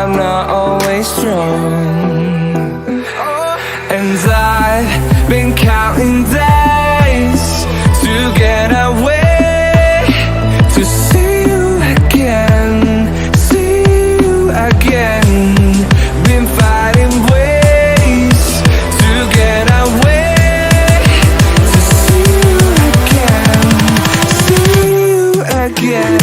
I'm not always strong. And I've been counting days to get away, to see you again, see you again. Been fighting ways to get away, to see you again.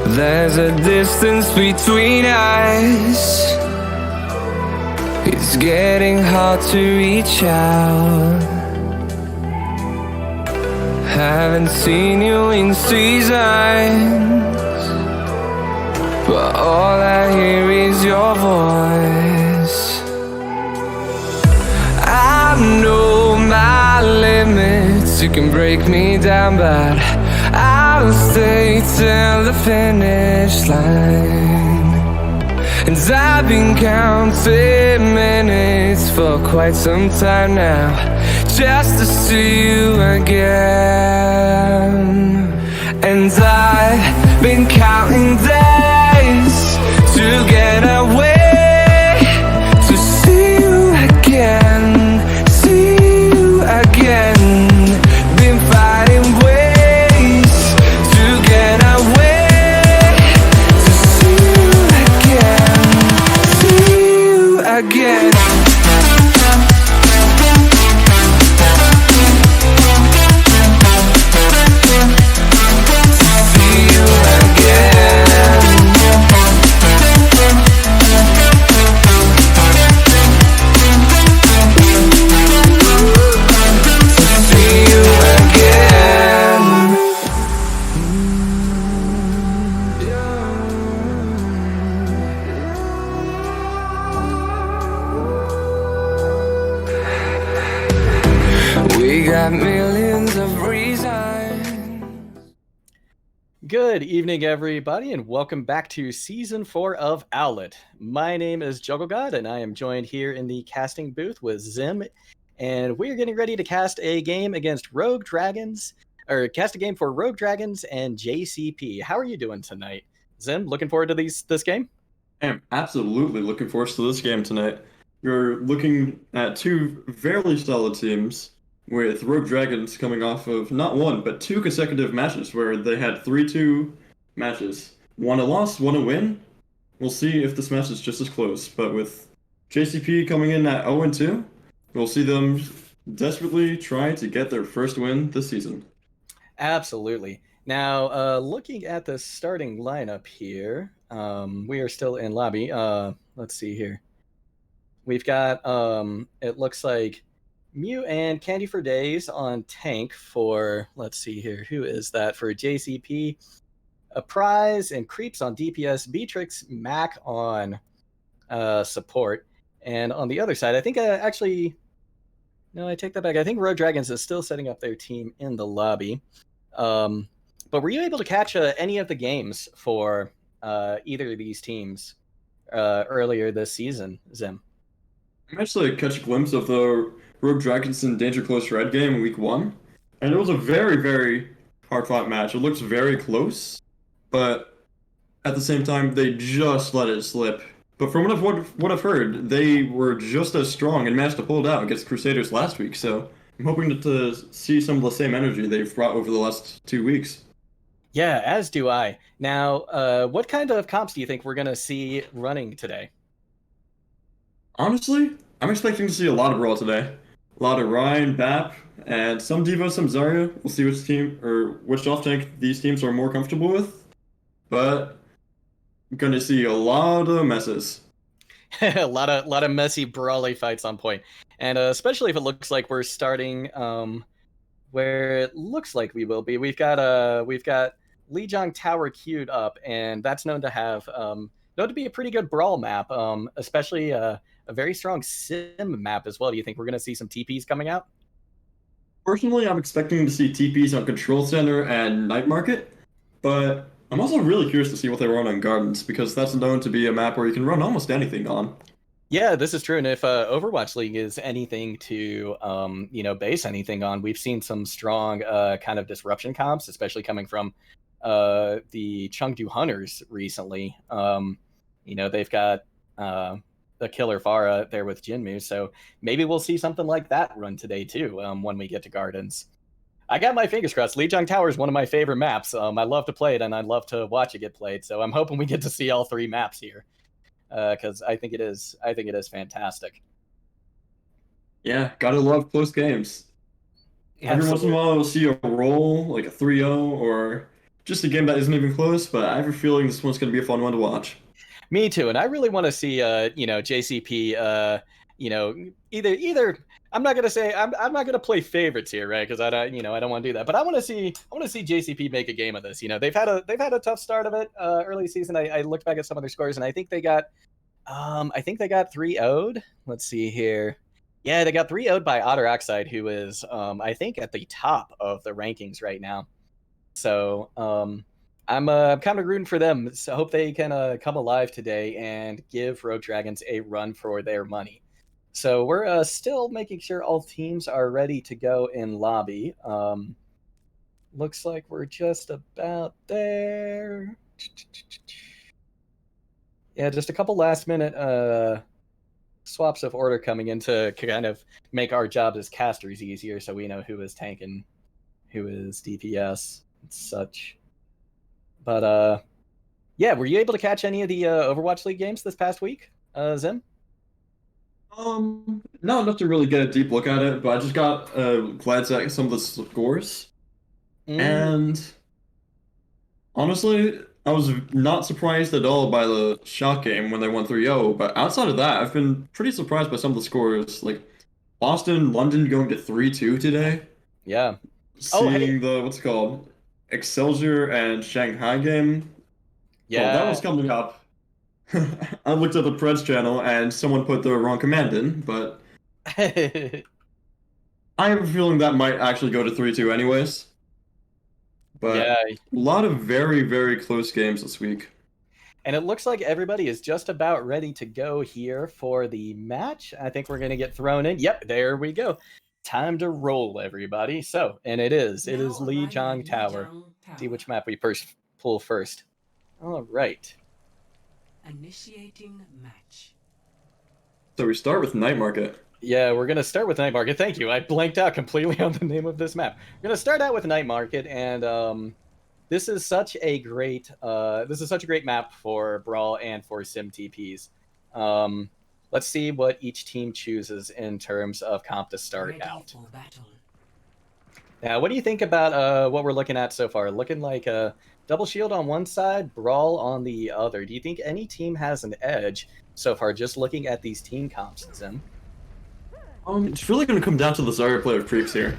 There's a distance between us. It's getting hard to reach out. Haven't seen you in seasons, but all I hear is your voice. I know my limits, you can break me down, but I'll stay till the finish line. And I've been counting minutes for quite some time now, just to see you again. And I've been counting days to get away, to see you again, see you again. Been fighting ways to get away, to see you again. We got millions of reasons. Good evening, everybody, and welcome back to Season 4 of Owlet. My name is Juggle God, and I am joined here in the casting booth with Zim, and we're getting ready to cast a game against Rogue Dragons, or cast a game for Rogue Dragons and JCP. How are you doing tonight? Zim, looking forward to this game? I'm absolutely looking forward to this game tonight. We're looking at two very solid teams, with Rogue Dragons coming off of not one, but two consecutive matches where they had 3-2 matches. One a loss, one a win. We'll see if this match is just as close. But with JCP coming in at 0-2, we'll see them desperately try to get their first win this season. Absolutely. Now, looking at the starting lineup here, we are still in lobby. Let's see here. We've got, it looks like Mew and Candy for Days on tank for, let's see here, who is that for JCP? A Prize and Creeps on DPS, Beatrix Mac on support. And on the other side, I think actually, no, I take that back. I think Rogue Dragons is still setting up their team in the lobby. But were you able to catch any of the games for either of these teams earlier this season, Zim? I managed to catch a glimpse of the Rogue Dragons and Danger Close Red game in week 1, and it was a very, very hard-fought match. It looks very close, but at the same time, they just let it slip. But from what I've heard, they were just as strong and managed to pull it out against Crusaders last week, so I'm hoping to see some of the same energy they've brought over the last 2 weeks. Yeah, as do I. Now, what kind of comps do you think we're going to see running today? Honestly, I'm expecting to see a lot of Brawl today. A lot of Ryan, Bap, and some Devo, some Zarya. We'll see which team or which off tank these teams are more comfortable with. But I'm gonna see a lot of messes. A lot of messy brawly fights on point, and especially if it looks like we're starting where it looks like we will be. We've got Lijiang Tower queued up, and that's known to be a pretty good brawl map, especially a very strong sim map as well. Do you think we're going to see some TPs coming out? Personally, I'm expecting to see TPs on Control Center and Night Market, but I'm also really curious to see what they run on Gardens because that's known to be a map where you can run almost anything on. Yeah, this is true. And if Overwatch League is anything to, base anything on, we've seen some strong kind of disruption comps, especially coming from the Chengdu Hunters recently. They've got the killer Pharah there with Jinmu, so maybe we'll see something like that run today too when we get to Gardens. I got my fingers crossed. Lijiang Tower is one of my favorite maps. I love to play it, and I love to watch it get played. So I'm hoping we get to see all three maps here. Because I think it is fantastic. Yeah, gotta love close games. Every once in a while, we'll see a roll, like a 3-0, or just a game that isn't even close, but I have a feeling this one's gonna be a fun one to watch. Me too, and I really want to see, JCP, either. I'm not gonna play favorites here, right? Because I don't want to do that. But I want to see JCP make a game of this. They've had a tough start of it early season. I looked back at some of their scores, and I think they got 3-0'd. Let's see here. Yeah, they got 3-0'd by Otter Oxide, who is I think at the top of the rankings right now. So I'm kind of rooting for them. So I hope they can come alive today and give Rogue Dragons a run for their money. So we're still making sure all teams are ready to go in lobby. Looks like we're just about there. Yeah, just a couple last minute swaps of order coming in to kind of make our jobs as casters easier, so we know who is tank and who is DPS and such. But yeah, were you able to catch any of the Overwatch League games this past week, Zim? No, enough to really get a deep look at it, but I just got glad at some of the scores. And honestly, I was not surprised at all by the shot game when they won 3-0, but outside of that, I've been pretty surprised by some of the scores. Like Boston, London going to 3-2 today. Yeah. Seeing the, what's it called? Excelsior and Shanghai game. Yeah. Well, that was coming up. I looked at the Preds channel and someone put the wrong command in, but I have a feeling that might actually go to 3-2 anyways. But yeah, a lot of very, very close games this week. And it looks like everybody is just about ready to go here for the match. I think we're going to get thrown in. Yep, there we go. Time to roll, everybody. So, and it is Lijiang Tower. See which map we pull first. All right. Initiating match. So we start with Night Market. Yeah, we're going to start with Night Market. Thank you. I blanked out completely on the name of this map. We're going to start out with Night Market, and this is such a great map for Brawl and for Sim TPs. Let's see what each team chooses in terms of comp to start out. Now, what do you think about what we're looking at so far? Looking like a double shield on one side, Brawl on the other. Do you think any team has an edge so far, just looking at these team comps, Zim? It's really going to come down to the Zarya play of creeps here.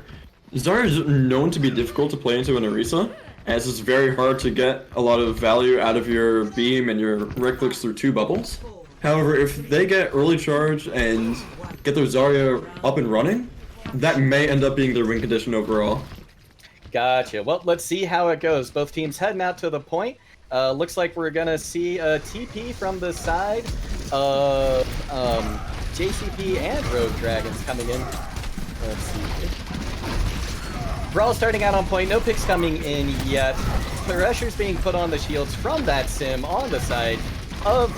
Zarya is known to be difficult to play into in Orisa, as it's very hard to get a lot of value out of your beam and your right clicks through 2 bubbles. However, if they get early charge and get their Zarya up and running, that may end up being their win condition overall. Gotcha. Well, let's see how it goes. Both teams heading out to the point. Looks like we're going to see a TP from the side of JCP and Rogue Dragons coming in. Let's see. Brawl starting out on point. No picks coming in yet. Pressure's being put on the shields from that sim on the side of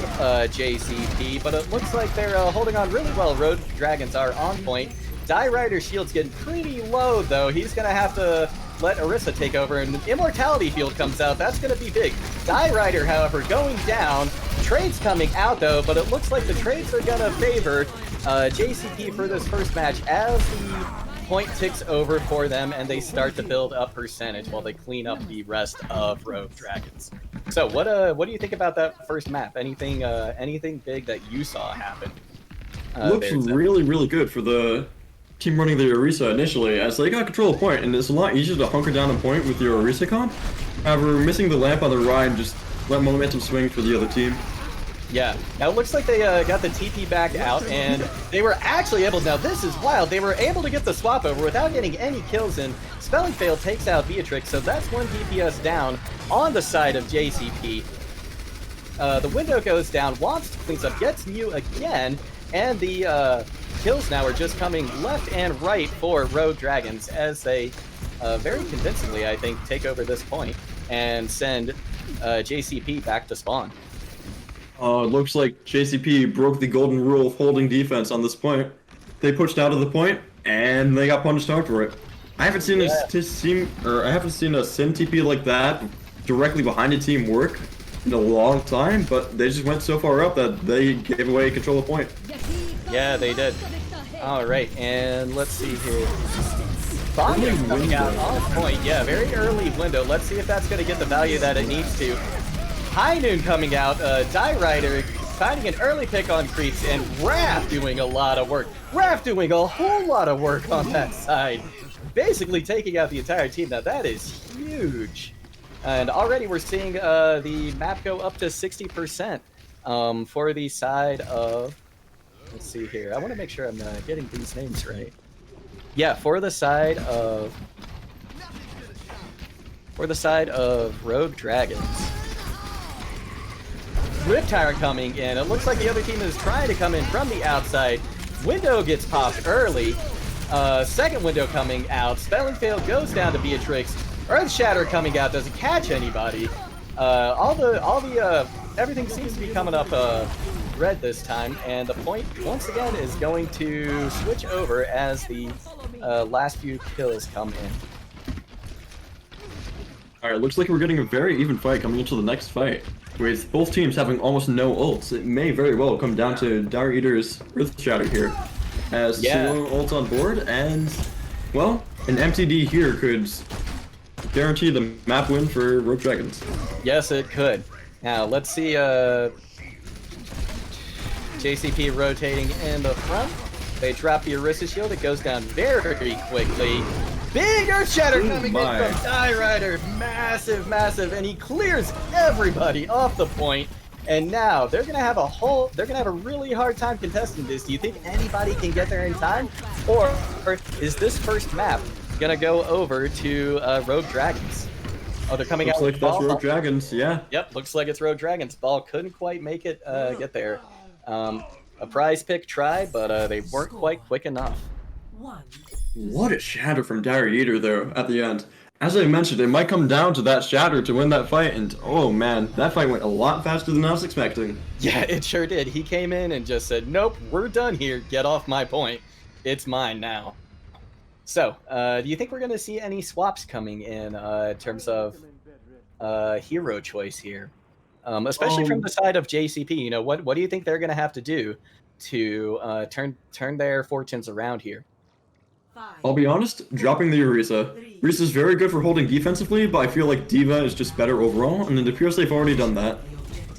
JCP, but it looks like they're holding on really well. Rogue Dragons are on point. Die Rider's shield's getting pretty low, though. He's going to have to let Orisa take over, and the Immortality Field comes out. That's going to be big. Die Rider, however, going down. Trades coming out, though, but it looks like the trades are going to favor JCP for this first match as the point ticks over for them, and they start to build up percentage while they clean up the rest of Rogue Dragons. So what do you think about that first map? Anything big that you saw happen? Looks really, really good for the team running the Orisa initially, as they got control of point, and it's a lot easier to hunker down a point with your Orisa comp. However, missing the lamp on the ride just let momentum swing for the other team. Yeah, now it looks like they got the TP back out, and they were actually able, now this is wild, they were able to get the swap over without getting any kills in. Spelling Fail takes out Beatrix, so that's one DPS down on the side of JCP. The window goes down, Wasp cleans up, gets Mew again, and the kills now are just coming left and right for Rogue Dragons as they very convincingly, I think, take over this point and send JCP back to spawn. It looks like JCP broke the golden rule of holding defense on this point. They pushed out of the point, and they got punished hard for it. I haven't seen a Sin TP like that directly behind a team work in a long time, but they just went so far up that they gave away control of point. Yeah, they did. All right, and let's see here. Bongo's coming out on point. Yeah, very early window. Let's see if that's going to get the value that it needs to. High Noon coming out. Die Rider finding an early pick on creeps, and Raph doing a lot of work. Raph doing a whole lot of work on that side. Basically taking out the entire team. Now that is huge. And already we're seeing the map go up to 60% for the side of... Let's see here. I want to make sure I'm getting these names right. Yeah, for the side of Rogue Dragons. Riptire coming in. It looks like the other team is trying to come in from the outside. Window gets popped early. Second window coming out. Spelling Fail goes down to Beatrix. Earth Shatter coming out, doesn't catch anybody. Everything seems to be coming up red this time, and the point once again is going to switch over as the last few kills come in. Alright, looks like we're getting a very even fight coming into the next fight. With both teams having almost no ults, it may very well come down to Dire Eater's Earth Shatter here. As single ults on board, and, well, an MTD here could guarantee the map win for Rogue Dragons. Yes, it could. Now, let's see JCP rotating in the front. They drop the Orisa shield. It goes down very quickly. Big Earth Shatter coming in from Die Rider. Massive, massive. And he clears everybody off the point. And now they're going to have a really hard time contesting this. Do you think anybody can get there in time? Or is this first map going to go over to Rogue Dragons? Oh, they're coming out with Looks like that's Rogue Dragons, yeah. Yep, looks like it's Rogue Dragons. Ball couldn't quite make it get there. A prize pick tried, but they weren't quite quick enough. What a shatter from Dire Eater, though, at the end. As I mentioned, it might come down to that shatter to win that fight, and oh man, that fight went a lot faster than I was expecting. Yeah, it sure did. He came in and just said, nope, we're done here. Get off my point. It's mine now. So, do you think we're going to see any swaps coming in terms of hero choice here? Especially from the side of JCP, you know, what do you think they're going to have to do to turn their fortunes around here? I'll be honest, dropping the Orisa. Orisa's very good for holding defensively, but I feel like D.Va is just better overall, and it appears they've already done that.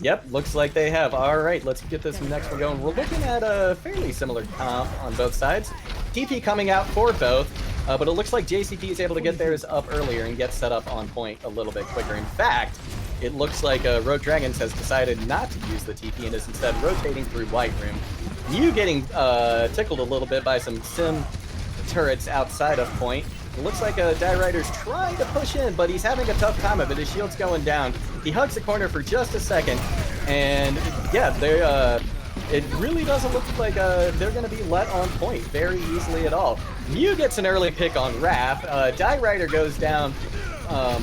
Yep, looks like they have. All right, let's get this next one going. We're looking at a fairly similar comp on both sides. TP coming out for both, but it looks like JCP is able to get theirs up earlier and get set up on point a little bit quicker. In fact, it looks like Rogue Dragons has decided not to use the TP and is instead rotating through White Room. You getting tickled a little bit by some sim turrets outside of point. It looks like Die Rider's trying to push in, but he's having a tough time of it. His shield's going down. He hugs the corner for just a second, and yeah, it really doesn't look like they're going to be let on point very easily at all. Mew gets an early pick on Raph. Die Rider goes down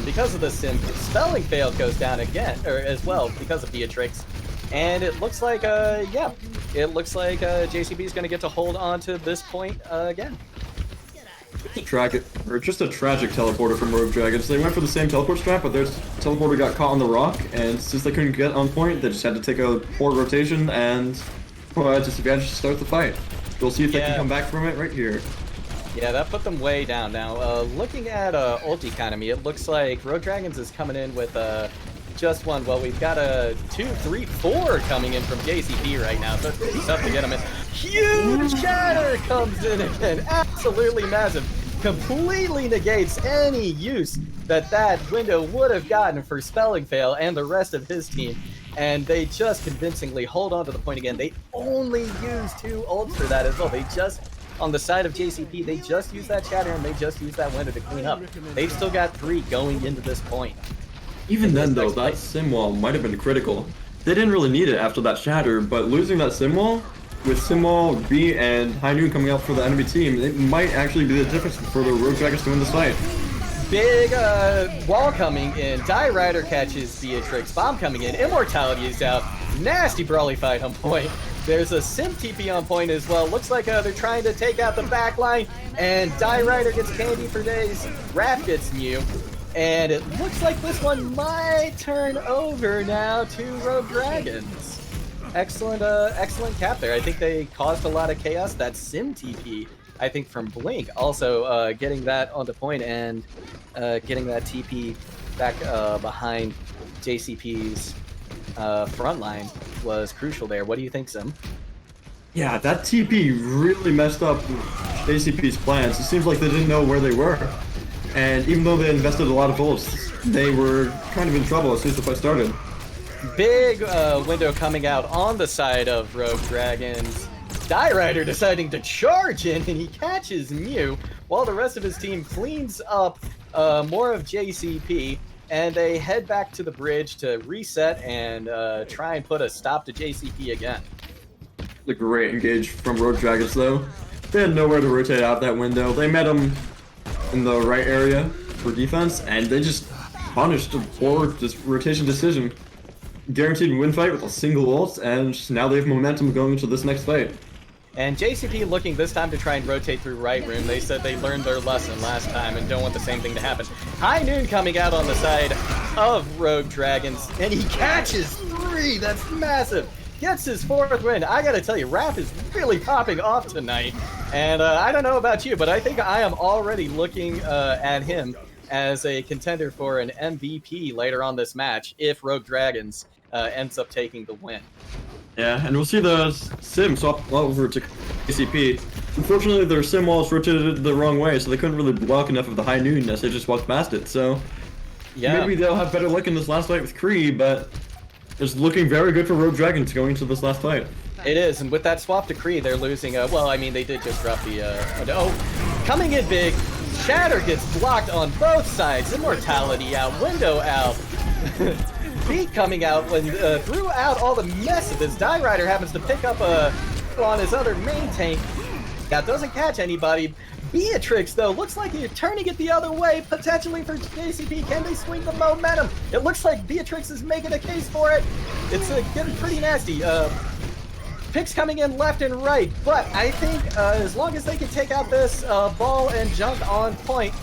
because of the sim. Spelling Fail goes down again, or as well, because of Beatrix. And it looks like, JCP is going to get to hold on to this point again. Just a tragic teleporter from Rogue Dragons. They went for the same teleport strat, but their teleporter got caught on the rock, and since they couldn't get on point, they just had to take a poor rotation and disadvantage to start the fight. We'll see if they can come back from it right here. Yeah, that put them way down. Now, looking at ult economy, it looks like Rogue Dragons is coming in with just one. Well, we've got a 2, 3, 4 coming in from JCP right now, so it's pretty tough to get them in. Huge shatter comes in again, absolutely massive. Completely negates any use that window would have gotten for Spelling Fail and the rest of his team. And they just convincingly hold on to the point again. They only use 2 ults for that as well. They just, on the side of JCP, they just use that shatter and they just use that window to clean up. They've still got 3 going into this point. Even then, though, that sim wall might have been critical. They didn't really need it after that shatter, but losing that sim wall, with sim wall, B, and High Noon coming out for the enemy team, it might actually be the difference for the Rogue Dragons to win this fight. Big wall coming in. Die Rider catches Beatrix. Bomb coming in. Immortality is out. Nasty brawly fight on point. There's a Sim TP on point as well. Looks like they're trying to take out the back line. And Die Rider gets candy for days. Raph gets Mew. And it looks like this one might turn over now to Rogue Dragons. Excellent, excellent cap there. I think they caused a lot of chaos. That Sim TP, I think, from Blink, also getting that onto point and getting that TP back behind JCP's front line was crucial there. What do you think, Sim? Yeah, that TP really messed up JCP's plans. It seems like they didn't know where they were. And even though they invested a lot of bullets, they were kind of in trouble as soon as the fight started. Big window coming out on the side of Rogue Dragons. Die Rider deciding to charge in, and he catches Mew, while the rest of his team cleans up more of JCP, and they head back to the bridge to reset and try and put a stop to JCP again. A great engage from Rogue Dragons, though. They had nowhere to rotate out that window. They met him in the right area for defense, and they just punished a poor rotation decision. Guaranteed win fight with a single ult, and now they have momentum going into this next fight. And JCP looking this time to try and rotate through right room. They said they learned their lesson last time and don't want the same thing to happen. High Noon coming out on the side of Rogue Dragons, and he catches 3. That's massive. Gets his 4th win. I gotta tell you, Raph is really popping off tonight. And I don't know about you, but I think I am already looking at him as a contender for an MVP later on this match if Rogue Dragons ends up taking the win. Yeah, and we'll see the sim swap over to JCP. Unfortunately, their sim walls rotated the wrong way, so they couldn't really block enough of the High Noon as they just walked past it. So yeah, maybe they'll have better luck in this last fight with Kree, but it's looking very good for Rogue Dragons going into this last fight. It is, and with that swap to Kree, they're losing. Well, I mean, they did just drop the. Coming in big. Shatter gets blocked on both sides. Immortality out. Window out. Beat coming out when throughout all the mess of this. Die Rider happens to pick up on his other main tank. That doesn't catch anybody. Beatrix, though, looks like you're turning it the other way, potentially for JCP. Can they swing the momentum? It looks like Beatrix is making a case for it. It's getting pretty nasty. Picks coming in left and right, but I think as long as they can take out this ball and junk on point,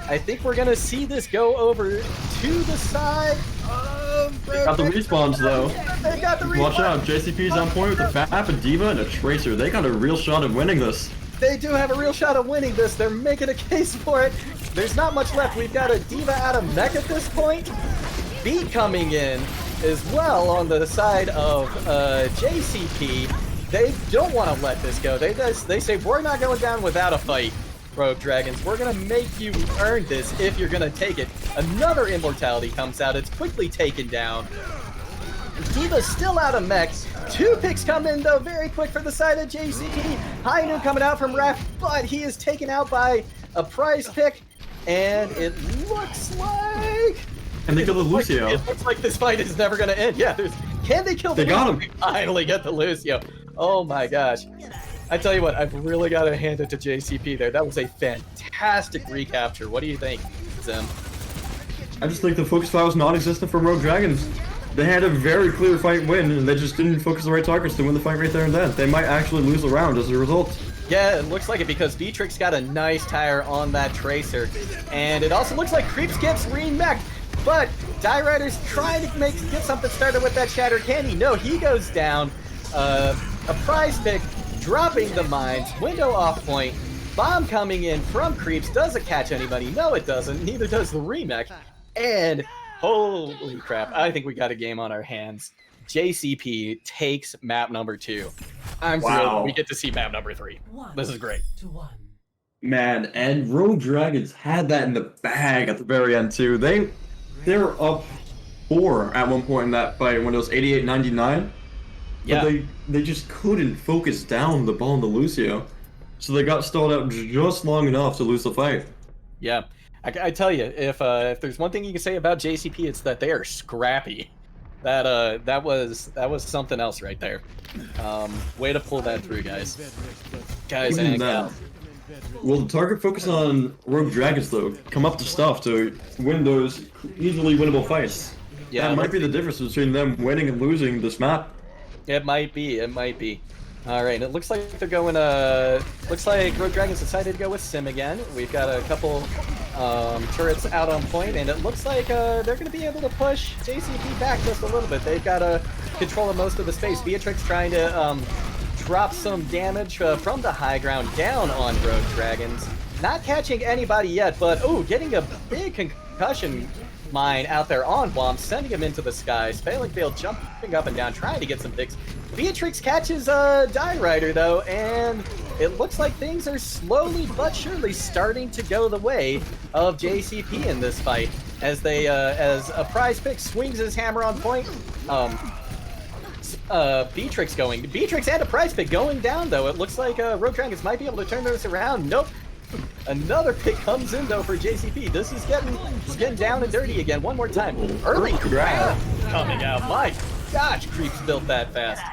I think we're going to see this go over to the side of... They got the respawns, though. They got the respawns. Watch out, JCP's on point with a FAP, a Diva, and a Tracer. They got a real shot at winning this. They do have a real shot of winning this. They're making a case for it. There's not much left. We've got a Diva out of mech at this point. Beat coming in as well on the side of JCP. They don't want to let this go. They say, we're not going down without a fight, Rogue Dragons. We're going to make you earn this if you're going to take it. Another Immortality comes out. It's quickly taken down. Diva's still out of mech. 2 picks come in, though, very quick for the side of JCP. High Noon coming out from Raph, but he is taken out by a prize pick. And it looks like... And they kill the Lucio. It looks like this fight is never going to end. Yeah, can they kill the They got him. Finally get the Lucio. Oh my gosh. I tell you what, I've really got to hand it to JCP there. That was a fantastic recapture. What do you think, Zim? I just think the focus file was non-existent for Rogue Dragons. They had a very clear fight win, and they just didn't focus the right targets to win the fight right there and then. They might actually lose the round as a result. Yeah, it looks like it because Beatrix got a nice tire on that Tracer. And it also looks like Creeps gets remech'd. But Die Rider's trying to get something started with that Shatter Candy. No, he goes down. A prize pick dropping the mines. Window off point. Bomb coming in from Creeps. Does it catch anybody? No, it doesn't. Neither does the remech. And holy crap, I think we got a game on our hands. JCP takes map number 2. I'm thrilled we get to see map number 3. This is great. 1-1. Man, and Rogue Dragons had that in the bag at the very end too. They were up 4 at one point in that fight when it was 88-99. Yeah. But they just couldn't focus down the ball into Lucio. So they got stalled out just long enough to lose the fight. Yeah. I tell you, if there's one thing you can say about JCP, it's that they are scrappy. That was something else right there. Way to pull that through, guys. And gals. Will the target focus on Rogue Dragons though? Come up to stuff to win those easily winnable fights. Yeah, that might be the difference between them winning and losing this map. It might be. All right, it looks like they're going. Looks like Rogue Dragons decided to go with Sim again. We've got a couple turrets out on point, and it looks like they're going to be able to push JCP back just a little bit. They've got control of most of the space. Beatrix trying to drop some damage from the high ground down on Rogue Dragons. Not catching anybody yet, but getting a big concussion mine out there on Womp, sending him into the skies. Failing Fail jumping up and down, trying to get some picks. Beatrix catches Die Rider though, and it looks like things are slowly but surely starting to go the way of JCP in this fight. As as a prize pick swings his hammer on point. Beatrix and a prize pick going down though. It looks like Rogue Dragons might be able to turn this around. Nope. Another pick comes in though for JCP. This is getting down and dirty again. One more time. Early grab coming out. My gosh, Creeps built that fast.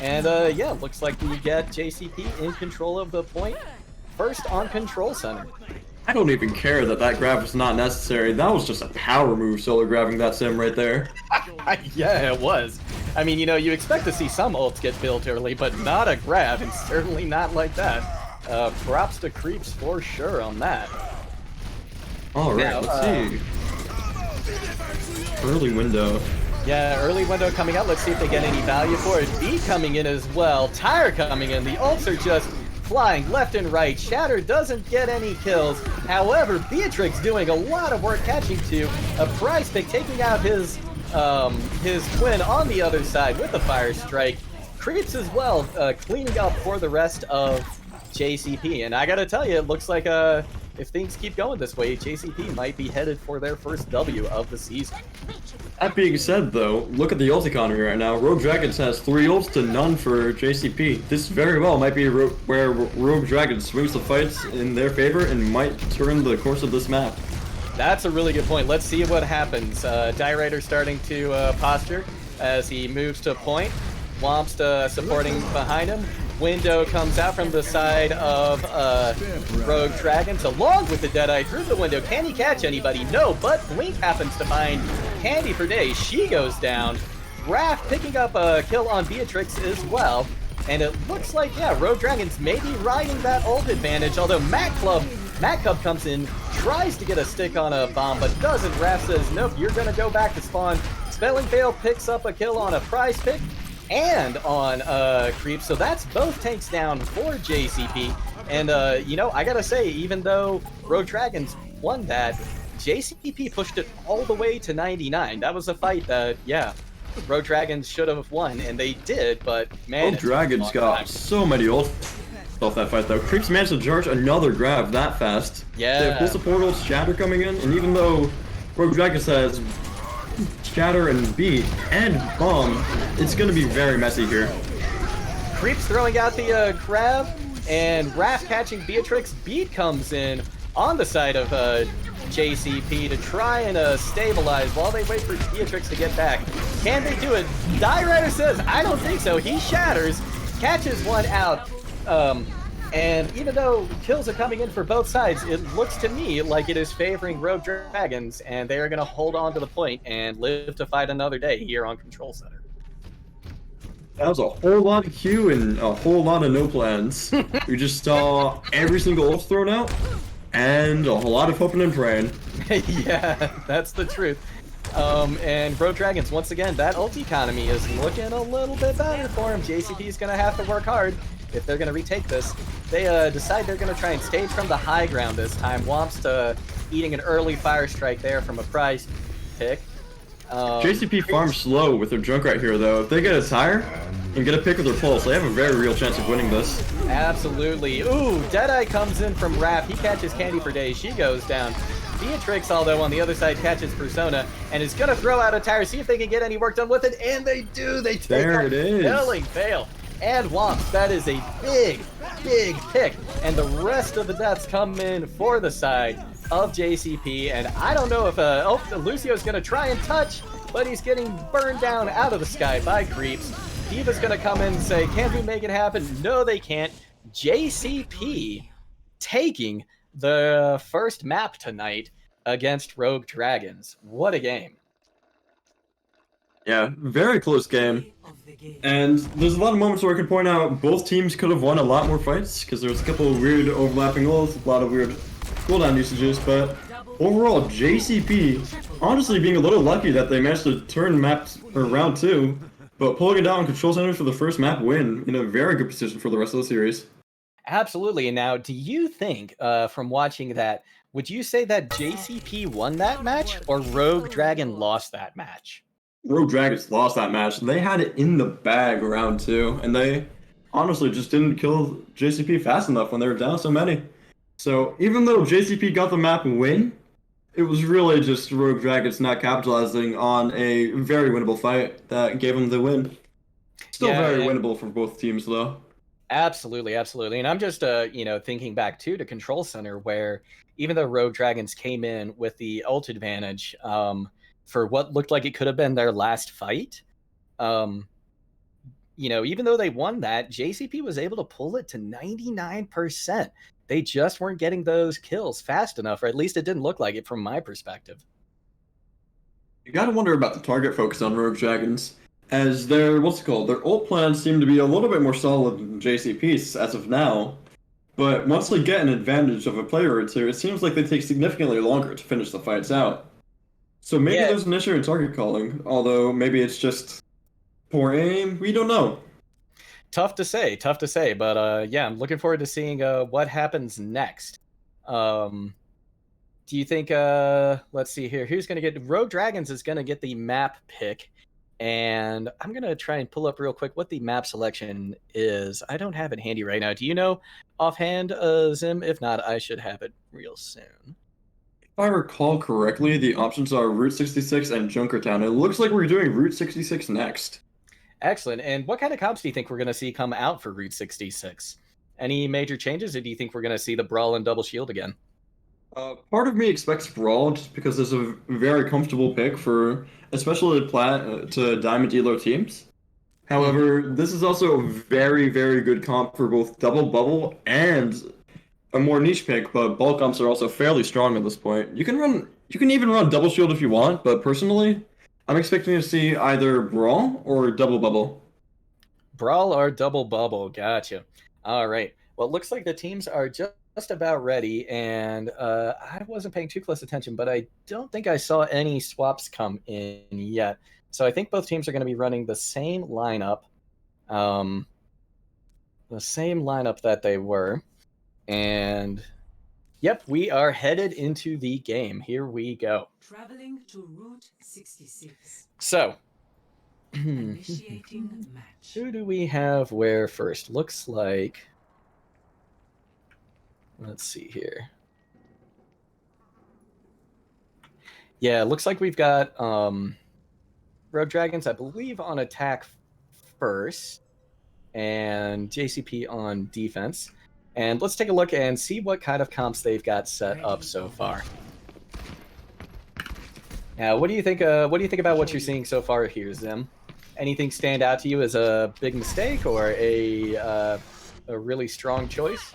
And yeah, looks like we get JCP in control of the point. First on control center. I don't even care that grab was not necessary. That was just a power move, solo grabbing that sim right there. Yeah, it was. I mean, you expect to see some ults get built early, but not a grab, and certainly not like that. Props to Creeps for sure on that. Alright, let's see. Early window. Yeah, early window coming out. Let's see if they get any value for it. B coming in as well. Tire coming in. The ults are just flying left and right. Shatter doesn't get any kills. However, Beatrix doing a lot of work catching to a prize pick, taking out his twin on the other side with a fire strike. Creeps as well, cleaning up for the rest of JCP. And I gotta tell you, it looks like if things keep going this way, JCP might be headed for their first W of the season. That being said, though, look at the ult economy right now. Rogue Dragons has 3 ults to none for JCP. This very well might be where Rogue Dragons swings the fights in their favor and might turn the course of this map. That's a really good point. Let's see what happens. Die Rider starting to posture as he moves to point. Womp's supporting behind him. Window comes out from the side of Rogue Dragons along with the Deadeye through the window. Can he catch anybody? No, but Blink happens to find Candy for Days. She goes down. Raph picking up a kill on Beatrix as well. And it looks like, yeah, Rogue Dragons may be riding that ult advantage, although Matt Cub comes in, tries to get a stick on a bomb, but doesn't. Raph says, nope, you're going to go back to spawn. Spelling Fail picks up a kill on a prize pick and on Creep, so that's both tanks down for JCP. And I gotta say, even though Rogue Dragons won that, JCP pushed it all the way to 99. That was a fight that, yeah, Rogue Dragons should have won, and they did, but man, Rogue Dragons got so many ults off that fight though. Creeps managed to charge another grab that fast. Yeah. They have Pulse Portals, Shatter coming in, and even though Rogue Dragons has Shatter and Beat and Bomb, it's going to be very messy here. Creeps throwing out the grab, and Raph catching Beatrix. Beat comes in on the side of JCP to try and stabilize while they wait for Beatrix to get back. Can they do it? Die Rider says, I don't think so. He shatters, catches one out, And even though kills are coming in for both sides, it looks to me like it is favoring Rogue Dragons, and they are going to hold on to the point and live to fight another day here on Control Center. That was a whole lot of Q and a whole lot of no plans. We just saw every single ult thrown out, and a whole lot of hoping and praying. Yeah, that's the truth. And Rogue Dragons, once again, that ult economy is looking a little bit better for him. JCP is going to have to work hard if they're going to retake this. They decide they're going to try and stage from the high ground this time. Womps eating an early fire strike there from a prize pick. JCP farms slow with their Junkrat here, though. If they get a tire and get a pick with their pulse, they have a very real chance of winning this. Absolutely. Ooh, Deadeye comes in from Raph. He catches Candy for Days. She goes down. Beatrix, although, on the other side, catches Persona and is going to throw out a tire, see if they can get any work done with it, and they do. They take there a it is. killing fail. And Womps, that is a big, big pick. And the rest of the deaths come in for the side of JCP. And I don't know if Lucio's going to try and touch, but he's getting burned down out of the sky by creeps. Diva's going to come in and say, can we make it happen? No, they can't. JCP taking the first map tonight against Rogue Dragons. What a game. Yeah, very close game. And there's a lot of moments where I could point out both teams could have won a lot more fights, because there was a couple of weird overlapping ults, a lot of weird cooldown usages, but overall, JCP honestly being a little lucky that they managed to turn maps or round 2, but pulling it down on Control Center for the first map win in a very good position for the rest of the series. Absolutely. And now, do you think, from watching that, would you say that JCP won that match, or Rogue Dragon lost that match? Rogue Dragons lost that match. They had it in the bag round 2, and they honestly just didn't kill JCP fast enough when they were down so many. So even though JCP got the map win, it was really just Rogue Dragons not capitalizing on a very winnable fight that gave them the win. Still very winnable for both teams, though. Absolutely, absolutely. And I'm just, thinking back, too, to Control Center, where even though Rogue Dragons came in with the ult advantage, for what looked like it could have been their last fight, even though they won that, JCP was able to pull it to 99%. They just weren't getting those kills fast enough, or at least it didn't look like it from my perspective. You gotta wonder about the target focus on Rogue Dragons, as their ult plans seem to be a little bit more solid than JCP's as of now. But once they get an advantage of a player or two, it seems like they take significantly longer to finish the fights out. So maybe there's an issue in target calling, although maybe it's just poor aim. We don't know. Tough to say, but I'm looking forward to seeing what happens next. Do you think, let's see here, who's going to get, Rogue Dragons is going to get the map pick, and I'm going to try and pull up real quick what the map selection is. I don't have it handy right now. Do you know offhand, Zim? If not, I should have it real soon. If I recall correctly, the options are Route 66 and Junkertown. It looks like we're doing Route 66 next. Excellent. And what kind of comps do you think we're going to see come out for Route 66? Any major changes, or do you think we're going to see the Brawl and Double Shield again? Part of me expects Brawl just because it's a very comfortable pick for especially Plat to Diamond Elo teams. However, this is also a very, very good comp for both Double Bubble and a more niche pick, but bulk comps are also fairly strong at this point. You can even run Double Shield if you want, but personally, I'm expecting to see either Brawl or Double Bubble. Brawl or Double Bubble, gotcha. All right. Well, it looks like the teams are just about ready, and I wasn't paying too close attention, but I don't think I saw any swaps come in yet. So I think both teams are going to be running the same lineup, that they were. And yep, we are headed into the game. Here we go. Traveling to Route 66. So, Initiating match. who do we have where first? Looks like, let's see here. Yeah, looks like we've got Rogue Dragons, I believe, on attack first, and JCP on defense. And let's take a look and see what kind of comps they've got set up so far. Now, what do you think? What do you think about what you're seeing so far here, Zim? Anything stand out to you as a big mistake or a a really strong choice?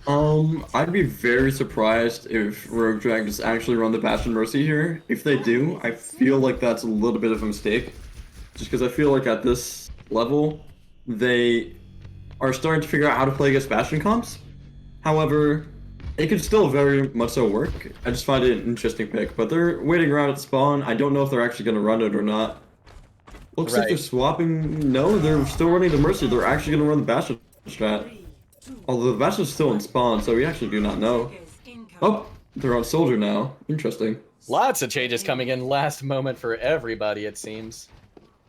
I'd be very surprised if Rogue Dragons actually run the Bastion Mercy here. If they do, I feel like that's a little bit of a mistake. Just because I feel like at this level, they are starting to figure out how to play against Bastion comps. However, it could still very much so work. I just find it an interesting pick. But they're waiting around at spawn. I don't know if they're actually going to run it or not. Looks like they're swapping. No, they're still running the Mercy. They're actually going to run the Bastion strat. Although the Bastion's still in spawn, so we actually do not know. Oh, they're on Soldier now. Interesting. Lots of changes coming in last moment for everybody, it seems.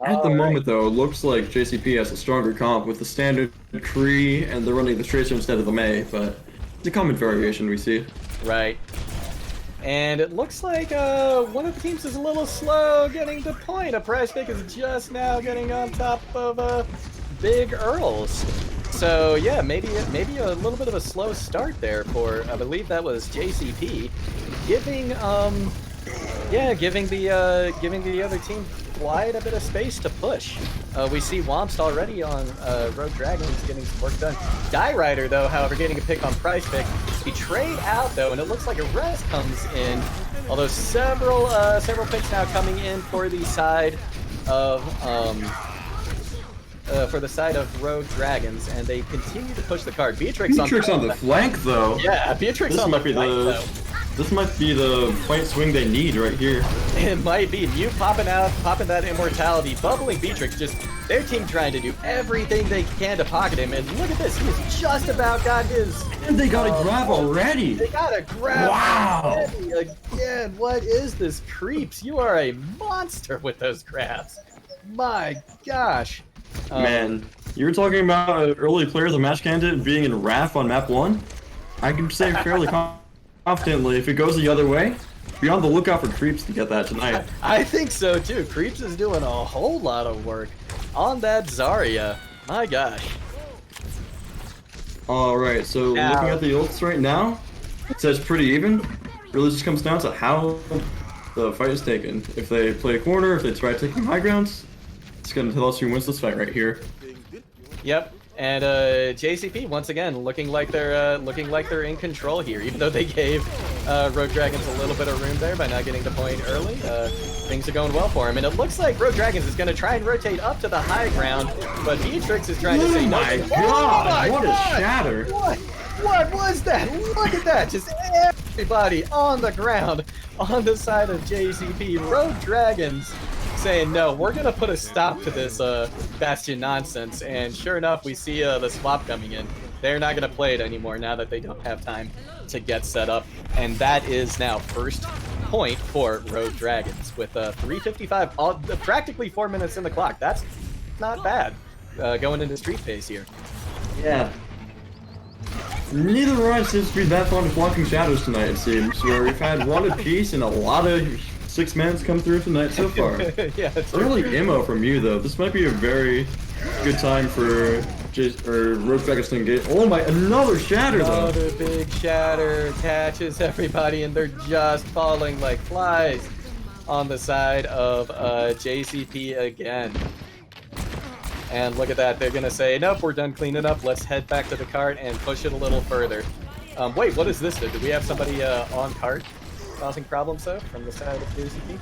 At the moment, though, it looks like JCP has a stronger comp with the standard Kree, and they're running the Tracer instead of the Mei, but it's a common variation we see. Right. And it looks like one of the teams is a little slow getting to point. A prize pick is just now getting on top of Big Earls. So yeah, maybe a little bit of a slow start there for, I believe that was JCP, giving the other team quite a bit of space to push. We see Womst already on Rogue Dragons getting some work done. Die Rider, though, however, getting a pick on prize pick. Betrayed out, though, and it looks like a res comes in. Although several picks now coming in for the side of Rogue Dragons, and they continue to push the card. Beatrix on the flank, though. Yeah, Beatrix on the flank, though. This might be the fight swing they need right here. It might be. Mew popping that immortality, bubbling Beatrix, just their team trying to do everything they can to pocket him. And look at this, he has just about got his. And they got a grab already. They got a grab. Wow. Again, what is this, Creeps? You are a monster with those grabs. My gosh. Man, you were talking about early players of match candidate being in RAF on map 1. I can say fairly confidently, if it goes the other way, be on the lookout for Creeps to get that tonight. I think so too. Creeps is doing a whole lot of work on that Zarya. My gosh. Alright, so looking at the ults right now, it says pretty even. Really just comes down to how the fight is taken. If they play a corner, if they try taking high grounds, it's going to tell us who wins this fight right here. Yep. And JCP once again looking like they're in control here, even though they gave Rogue Dragons a little bit of room there by not getting the point early. Things are going well for him, and it looks like Rogue Dragons is going to try and rotate up to the high ground, but Beatrix is trying to say no. Oh my god! What a shatter! What was that? Look at that! Just everybody on the ground on the side of JCP. Rogue Dragons saying, no, we're going to put a stop to this Bastion nonsense. And sure enough, we see the swap coming in. They're not going to play it anymore now that they don't have time to get set up. And that is now first point for Rogue Dragons with 3:55, practically 4 minutes in the clock. That's not bad going into street phase here. Yeah. Neither of us seems to be that fond of blocking shadows tonight, it seems, where we've had one apiece and a lot of 6-mans come through tonight so far. Yeah, it's early ammo from you, though. This might be a very good time for Rogue Dragons to engage. Oh my, another shatter, though! Another big shatter catches everybody, and they're just falling like flies on the side of JCP again. And look at that, they're gonna say, nope, we're done cleaning up, let's head back to the cart and push it a little further. Wait, what is this? Do we have somebody on cart causing problems, though, from the side of JCP?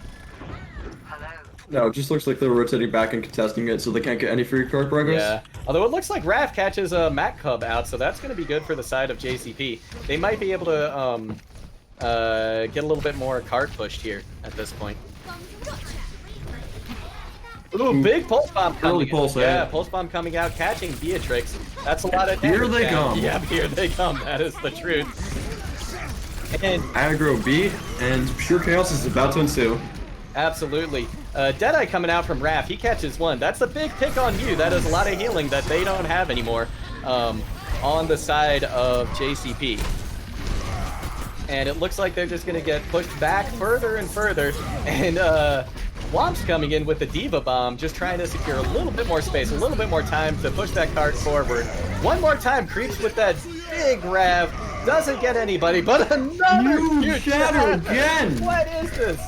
No, it just looks like they're rotating back and contesting it, so they can't get any free card progress. Yeah, although it looks like Raph catches Matt Cub out, so that's gonna be good for the side of JCP. They might be able to get a little bit more cart pushed here at this point. Ooh, big pulse bomb coming out. Yeah, pulse bomb coming out, catching Beatrix. That's a lot of damage. Here they come. Yeah, here they come. That is the truth. And aggro B, and pure chaos is about to ensue. Absolutely. Deadeye coming out from Raph. He catches one. That's a big pick on you. That is a lot of healing that they don't have anymore on the side of JCP. And it looks like they're just going to get pushed back further and further. And Womp's coming in with the Diva Bomb, just trying to secure a little bit more space, a little bit more time to push that card forward. One more time, Creeps with that big grab. Doesn't get anybody, but another huge shatter again! What is this?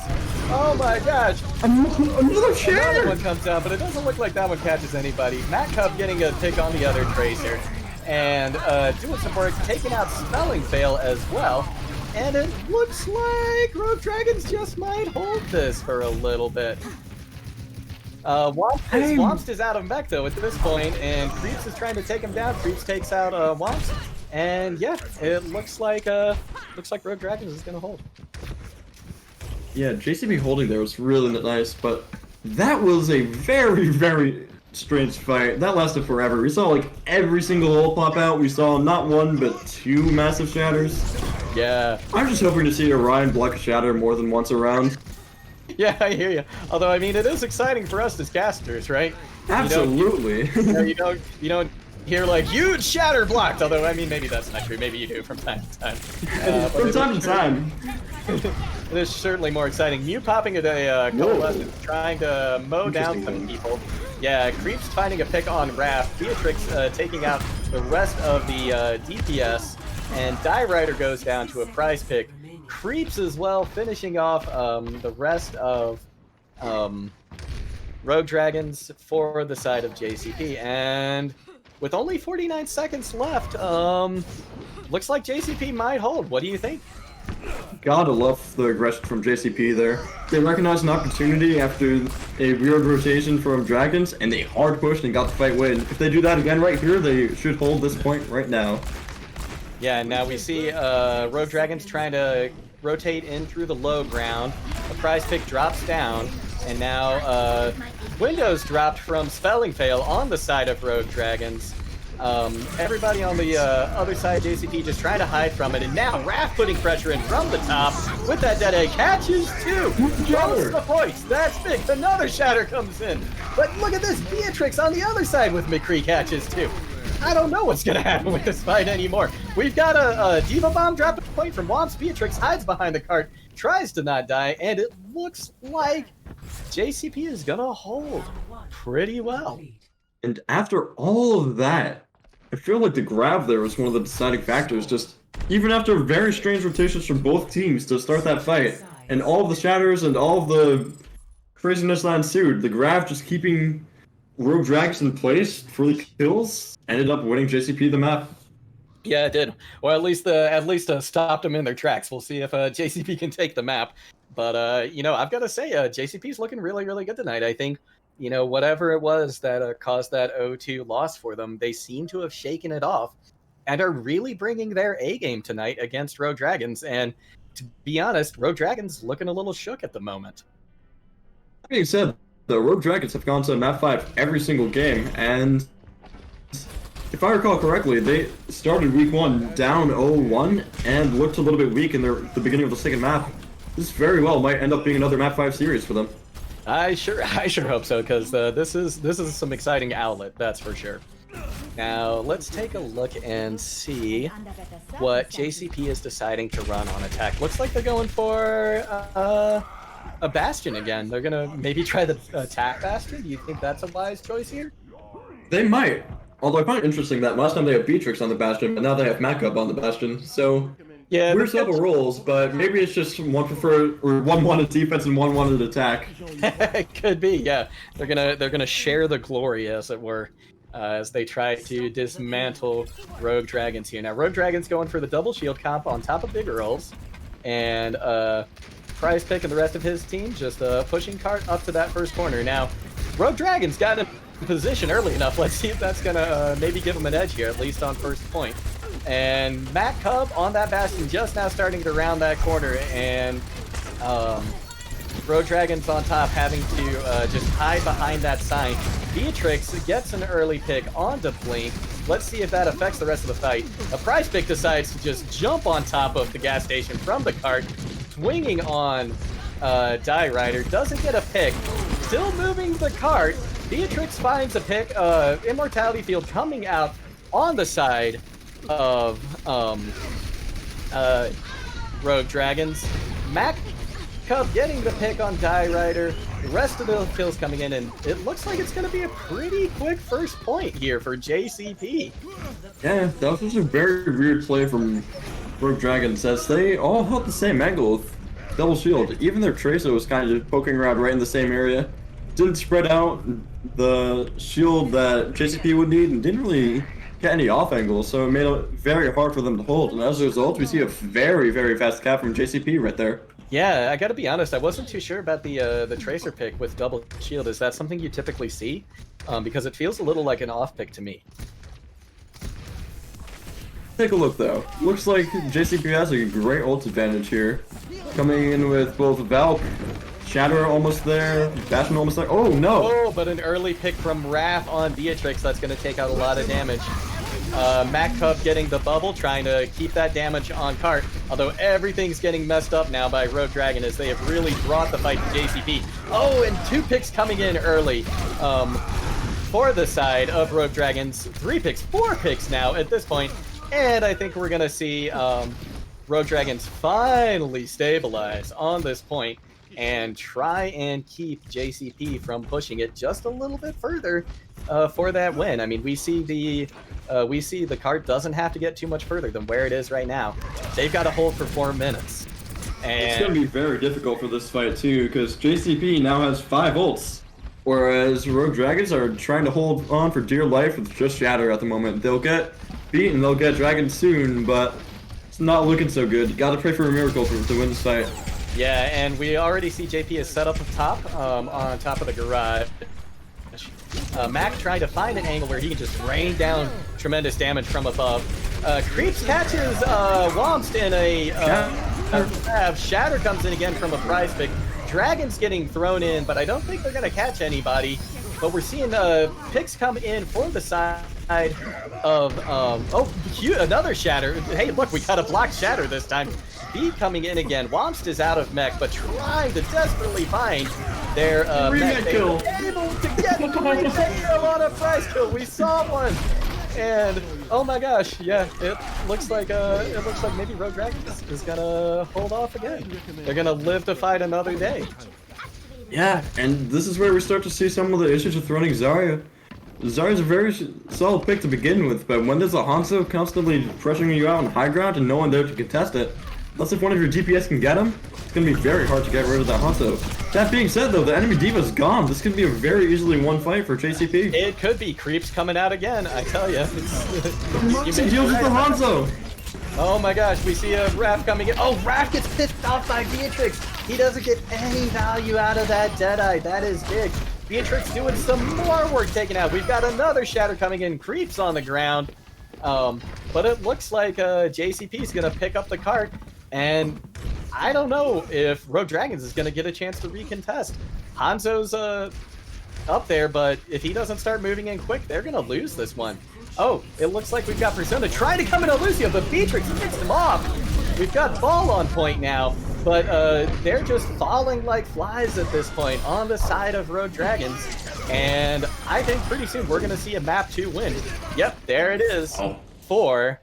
Oh my gosh. Another shatter! Another one comes out, but it doesn't look like that one catches anybody. Matt Cub getting a pick on the other Tracer. and doing some work, taking out Spelling Fail as well. And it looks like Rogue Dragons just might hold this for a little bit. Womst is out of mech though at this point, and Creeps is trying to take him down. Creeps takes out Womst, and yeah, it looks like Rogue Dragons is gonna hold. Yeah, JCP holding there was really nice, but that was a very, very strange fight. That lasted forever. We saw like every single hole pop out. We saw not one, but two massive shatters. Yeah. I'm just hoping to see Orion block a shatter more than once around. Yeah, I hear you. Although, I mean, it is exciting for us as casters, right? Absolutely. You don't hear like huge shatter blocked. Although, I mean, maybe that's not true. Maybe you do from time to time. From time to time. It is certainly more exciting. Mew popping a coalescence, trying to mow down some people. Yeah, Creeps finding a pick on Raph. Beatrix taking out the rest of the DPS. And Die Rider goes down to a prize pick. Creeps as well, finishing off the rest of Rogue Dragons for the side of JCP. And with only 49 seconds left, looks like JCP might hold. What do you think? Gotta love the aggression from JCP there. They recognized an opportunity after a weird rotation from Dragons, and they hard pushed and got the fight win. If they do that again right here, they should hold this point right now. Yeah, and now we see Rogue Dragons trying to rotate in through the low ground. The prize pick drops down, and now Windows dropped from Spelling Fail on the side of Rogue Dragons. Everybody on the other side, JCP, just trying to hide from it, and now Raph putting pressure in from the top with that dead egg. Catches two! Goes the points! That's big! Another shatter comes in! But look at this! Beatrix on the other side with McCree catches two! I don't know what's gonna happen with this fight anymore. We've got a Diva Bomb drop a point from Womps. Beatrix hides behind the cart, tries to not die, and it looks like JCP is gonna hold pretty well. And after all of that, I feel like the grab there was one of the deciding factors. Just even after very strange rotations from both teams to start that fight, and all of the shatters and all of the craziness that ensued, the grab just keeping Rogue Dragons in place for the kills ended up winning JCP the map. Yeah, it did. Or at least stopped them in their tracks. We'll see if JCP can take the map. But I've got to say, JCP's looking really, really good tonight. I think, whatever it was that caused that 0-2 loss for them, they seem to have shaken it off and are really bringing their A game tonight against Rogue Dragons. And to be honest, Rogue Dragons looking a little shook at the moment. That being said, the Rogue Dragons have gone to map 5 every single game, and if I recall correctly, they started week 1 down 0-1 and looked a little bit weak in the beginning of the second map. This very well might end up being another map 5 series for them. I sure hope so, because this is some exciting Owlet, that's for sure. Now let's take a look and see what JCP is deciding to run on attack. Looks like they're going for a Bastion again. They're gonna maybe try the attack Bastion. Do you think that's a wise choice here? They might. Although I find it interesting that last time they had Beatrix on the Bastion, but now they have Macub on the Bastion. So yeah, weird set of roles, but maybe it's just one wanted defense and one wanted attack. It could be, yeah. They're gonna share the glory, as it were, as they try to dismantle Rogue Dragons here. Now Rogue Dragons going for the double shield comp on top of Big Earls, and Prize Pick and the rest of his team just pushing cart up to that first corner. Now Rogue Dragons got in position early enough. Let's see if that's gonna maybe give them an edge here, at least on first point. And Matt Cub on that Bastion just now starting to round that corner, and Rogue Dragons on top having to just hide behind that sign. Beatrix gets an early pick onto Blink. Let's see if that affects the rest of the fight. A Prize Pick decides to just jump on top of the gas station from the cart, swinging on Die Rider. Doesn't get a pick. Still moving the cart. Beatrix finds a pick. Immortality Field coming out on the side of Rogue Dragons. Mac Cub getting the pick on Die Rider. The rest of the kills coming in, and it looks like it's going to be a pretty quick first point here for JCP. Yeah, that was just a very weird play from Rogue Dragons, as they all held the same angle with double shield. Even their Tracer was kind of poking around right in the same area. Didn't spread out the shield that JCP would need, and didn't really get any off angles, so it made it very hard for them to hold. And as a result, we see a very, very fast cap from JCP right there. Yeah, I gotta be honest, I wasn't too sure about the Tracer pick with double shield. Is that something you typically see? Because it feels a little like an off pick to me. Take a look though. Looks like JCP has a great ult advantage here. Coming in with both Valk, Shatter almost there, Bastion almost there. Oh no! Oh, but an early pick from Raph on Beatrix that's gonna take out a lot of damage. Mac Cub getting the bubble, trying to keep that damage on Cart. Although everything's getting messed up now by Rogue Dragon as they have really brought the fight to JCP. Oh, and 2 picks coming in early for the side of Rogue Dragons. 3 picks, 4 picks now at this point. And I think we're going to see Rogue Dragons finally stabilize on this point and try and keep JCP from pushing it just a little bit further for that win. I mean, we see the card doesn't have to get too much further than where it is right now. They've got to hold for 4 minutes. And it's going to be very difficult for this fight too, because JCP now has 5 ults, whereas Rogue Dragons are trying to hold on for dear life with just Shatter at the moment. They'll get beaten, they'll get Dragon soon, but it's not looking so good. You gotta pray for a miracle to win this fight. Yeah, and we already see JP is set up up top, on top of the garage. Mac trying to find an angle where he can just rain down tremendous damage from above. Creeps catches Womst in a grab. Shatter comes in again from a prize pick. Dragon's getting thrown in, but I don't think they're going to catch anybody. But we're seeing picks come in for the side of another Shatter. Hey, look, we got a blocked Shatter this time. B coming in again. Womst is out of mech, but trying to desperately find their mech. They were able to get a remake kill on a prize kill. We saw one. And oh my gosh, yeah, it looks like maybe Rogue Dragon is gonna hold off again. They're gonna live to fight another day. Yeah, and this is where we start to see some of the issues with running Zarya. Zarya's a very solid pick to begin with, but when there's a Hanzo constantly pressuring you out on high ground and no one there to contest it, unless if one of your DPS can get him, it's gonna be very hard to get rid of that Hanzo. That being said though, the enemy D.Va's gone. This could be a very easily won fight for JCP. It could be. Creeps coming out again, I tell you. He deals with the Hanzo! Oh my gosh, we see a Raph coming in. Oh, Raph gets pissed off by Beatrix. He doesn't get any value out of that Deadeye. That is big. Beatrix doing some more work taken out. We've got another Shatter coming in. Creeps on the ground. But it looks like JCP is going to pick up the cart. And I don't know if Rogue Dragons is going to get a chance to recontest. Hanzo's up there, but if he doesn't start moving in quick, they're going to lose this one. Oh, it looks like we've got Persona trying to come into Lucio, but Beatrix picks him off. We've got Ball on point now, but they're just falling like flies at this point on the side of Rogue Dragons. And I think pretty soon we're going to see a map 2 win. Yep, there it is for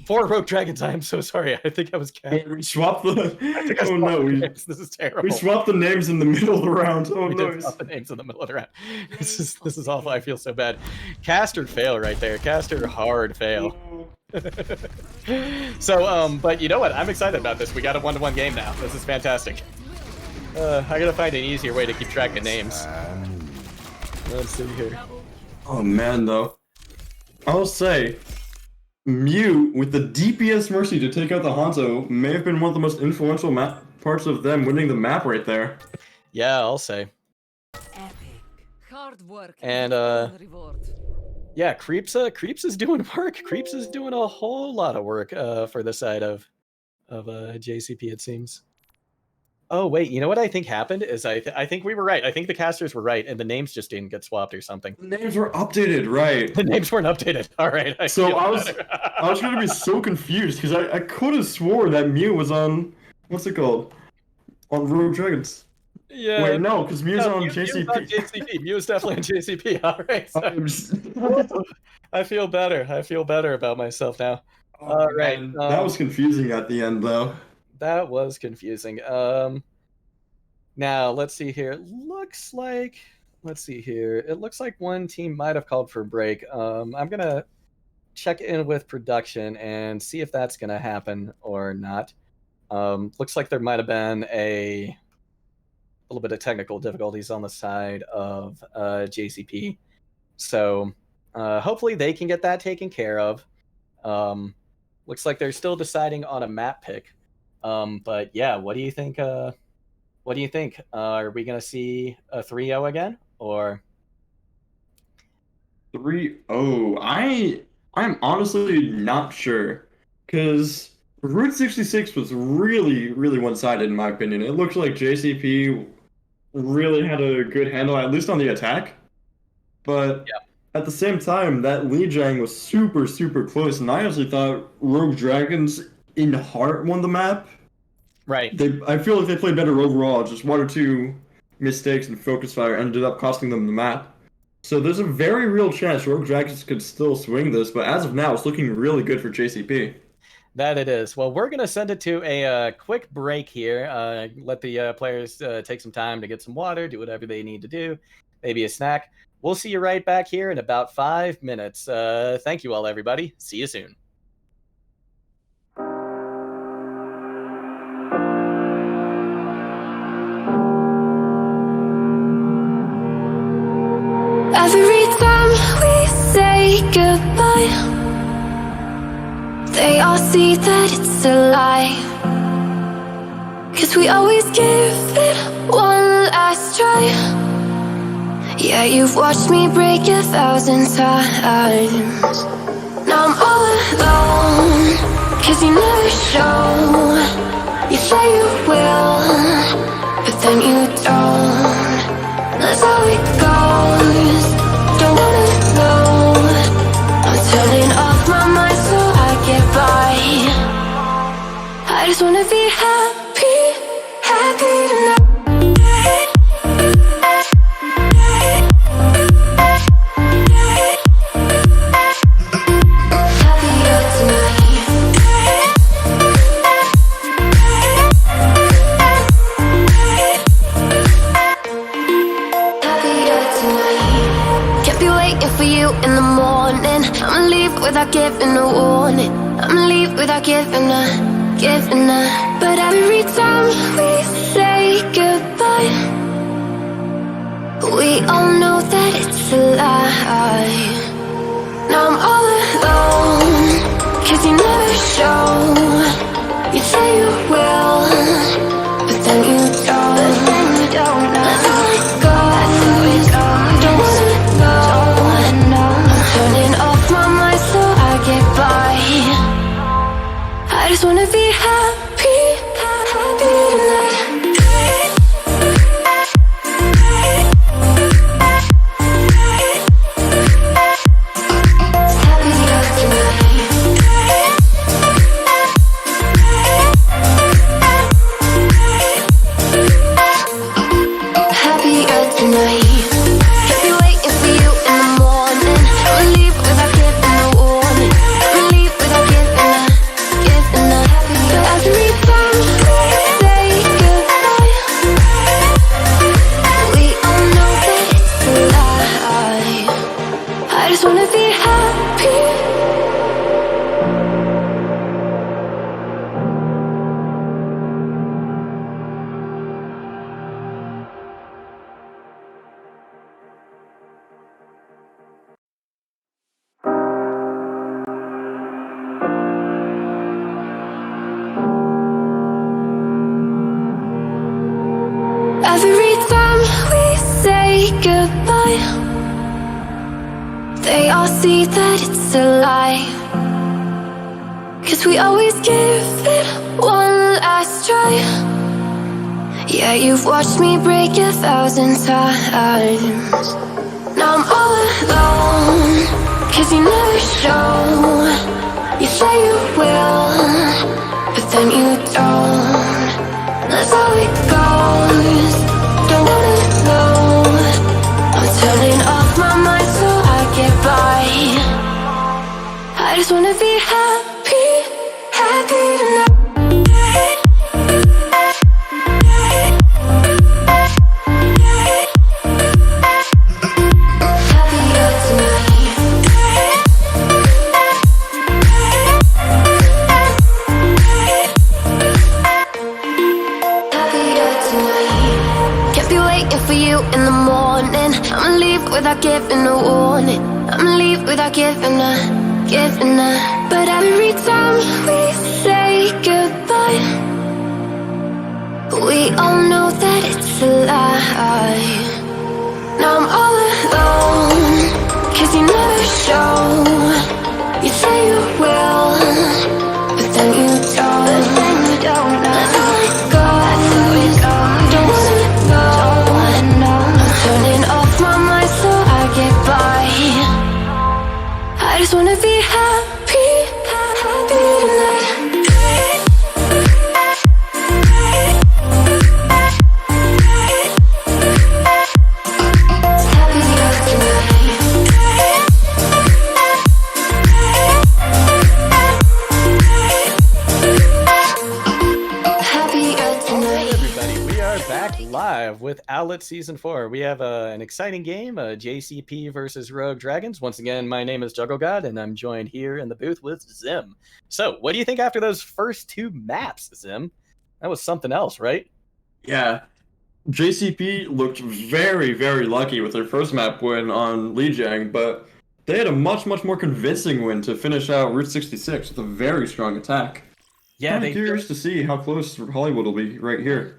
Rogue Dragons. I'm so sorry. I think I was We swapped the... Oh no, this is terrible. we swapped the names in the middle of the round. Oh We no. did swap the names in the middle of the round. This is awful. I feel so bad. Caster fail right there. Caster hard fail. So, but you know what? I'm excited about this. We got a 1-to-1 game now. This is fantastic. I gotta find an easier way to keep track of names. Let's see here. Oh man, though. I'll say, Mew with the DPS Mercy to take out the Hanzo may have been one of the most influential parts of them winning the map right there. Yeah, I'll say. Epic. Hard work And reward. yeah, Creeps is doing work. Creeps is doing a whole lot of work for the side of JCP, it seems. Oh wait, you know what I think happened is I think we were right. I think the casters were right, and the names just didn't get swapped or something. The names were updated, right? The names weren't updated. All right. I was gonna be so confused because I could have swore that Mew was on what's it called? On Rogue Dragons. Yeah. Wait, no, because Mew's on Mew's JCP. on JCP. Mew is definitely on JCP. All right. So I feel better. I feel better about myself now. All right. That was confusing at the end, though. That was confusing. Now let's see here. Let's see here. It looks like one team might have called for a break. I'm gonna check in with production and see if that's gonna happen or not. Looks like there might have been a little bit of technical difficulties on the side of JCP. So Hopefully they can get that taken care of. Looks like they're still deciding on a map pick. But yeah, what do you think? What do you think? Are we gonna see a 3-0 again, or 3-0. I'm honestly not sure because Route 66 was really, really one-sided in my opinion. It looked like JCP really had a good handle, at least on the attack. But at the same time, that Lijiang was super, super close, and I honestly thought Rogue Dragons in heart won the map. right? I feel like they played better overall. Just one or two mistakes and focus fire ended up costing them the map. So there's a very real chance Rogue Dragons could still swing this, but as of now, it's looking really good for JCP. That it is. Well, we're gonna send it to a quick break here. Let the players take some time to get some water, do whatever they need to do, maybe a snack. We'll see you right back here in about 5 minutes. Thank you all, everybody. See you soon. Every time we say goodbye, they all see that it's a lie. 'Cause we always give it one last try. Yeah, you've watched me break 1,000 times. Now I'm all alone, 'cause you never show. You say you will, but then you don't. That's how it goes. Don't wanna know. I'm turning off my mind so I get by. I just wanna be happy, happy tonight. Happier tonight. Happier tonight. Can't be waiting for you in the morning. I'ma leave without giving a warning. I'ma leave without giving a. But every time we say goodbye, we all know that it's a lie. Now I'm all alone, 'cause you never show. You say you will, but then you don't. That's how it goes. Don't wanna know. I'm turning off my mind so I get by. I just wanna be happy, happy tonight. Happier tonight. Happier tonight. Can't be waiting for you in the morning. I'ma leave without giving a warning. I'ma leave without giving a. But every time we say goodbye, we all know that it's a lie. I just wanna be happy. Every time we say goodbye, they all see that it's a lie. 'Cause we always give it one last try. Yeah, you've watched me break 1,000 times. Now I'm all alone, 'cause you never show. You say you will, but then you don't. That's how it goes. Don't wanna know. I'm turning off my mind so I get by. I just wanna be happy, happy tonight. Happier tonight. Happier tonight. Can't be waiting for you in the morning. I'ma leave without giving a warning. I'ma leave without giving a. But every time we say goodbye, we all know that it's a lie. Now I'm all alone, 'cause you never show. You say you will, but then you don't. Let's let it go. Don't wanna know. I'm turning off my mind so I get by. I just wanna be happy tonight. Live with Owlet Season 4. We have an exciting game, JCP versus Rogue Dragons. Once again, my name is Juggle God, and I'm joined here in the booth with Zim. So, what do you think after those first two maps, Zim? That was something else, right? Yeah. JCP looked very, very lucky with their first map win on Lijiang, but they had a much, much more convincing win to finish out Route 66 with a very strong attack. Yeah, I'm curious to see how close Hollywood will be right here.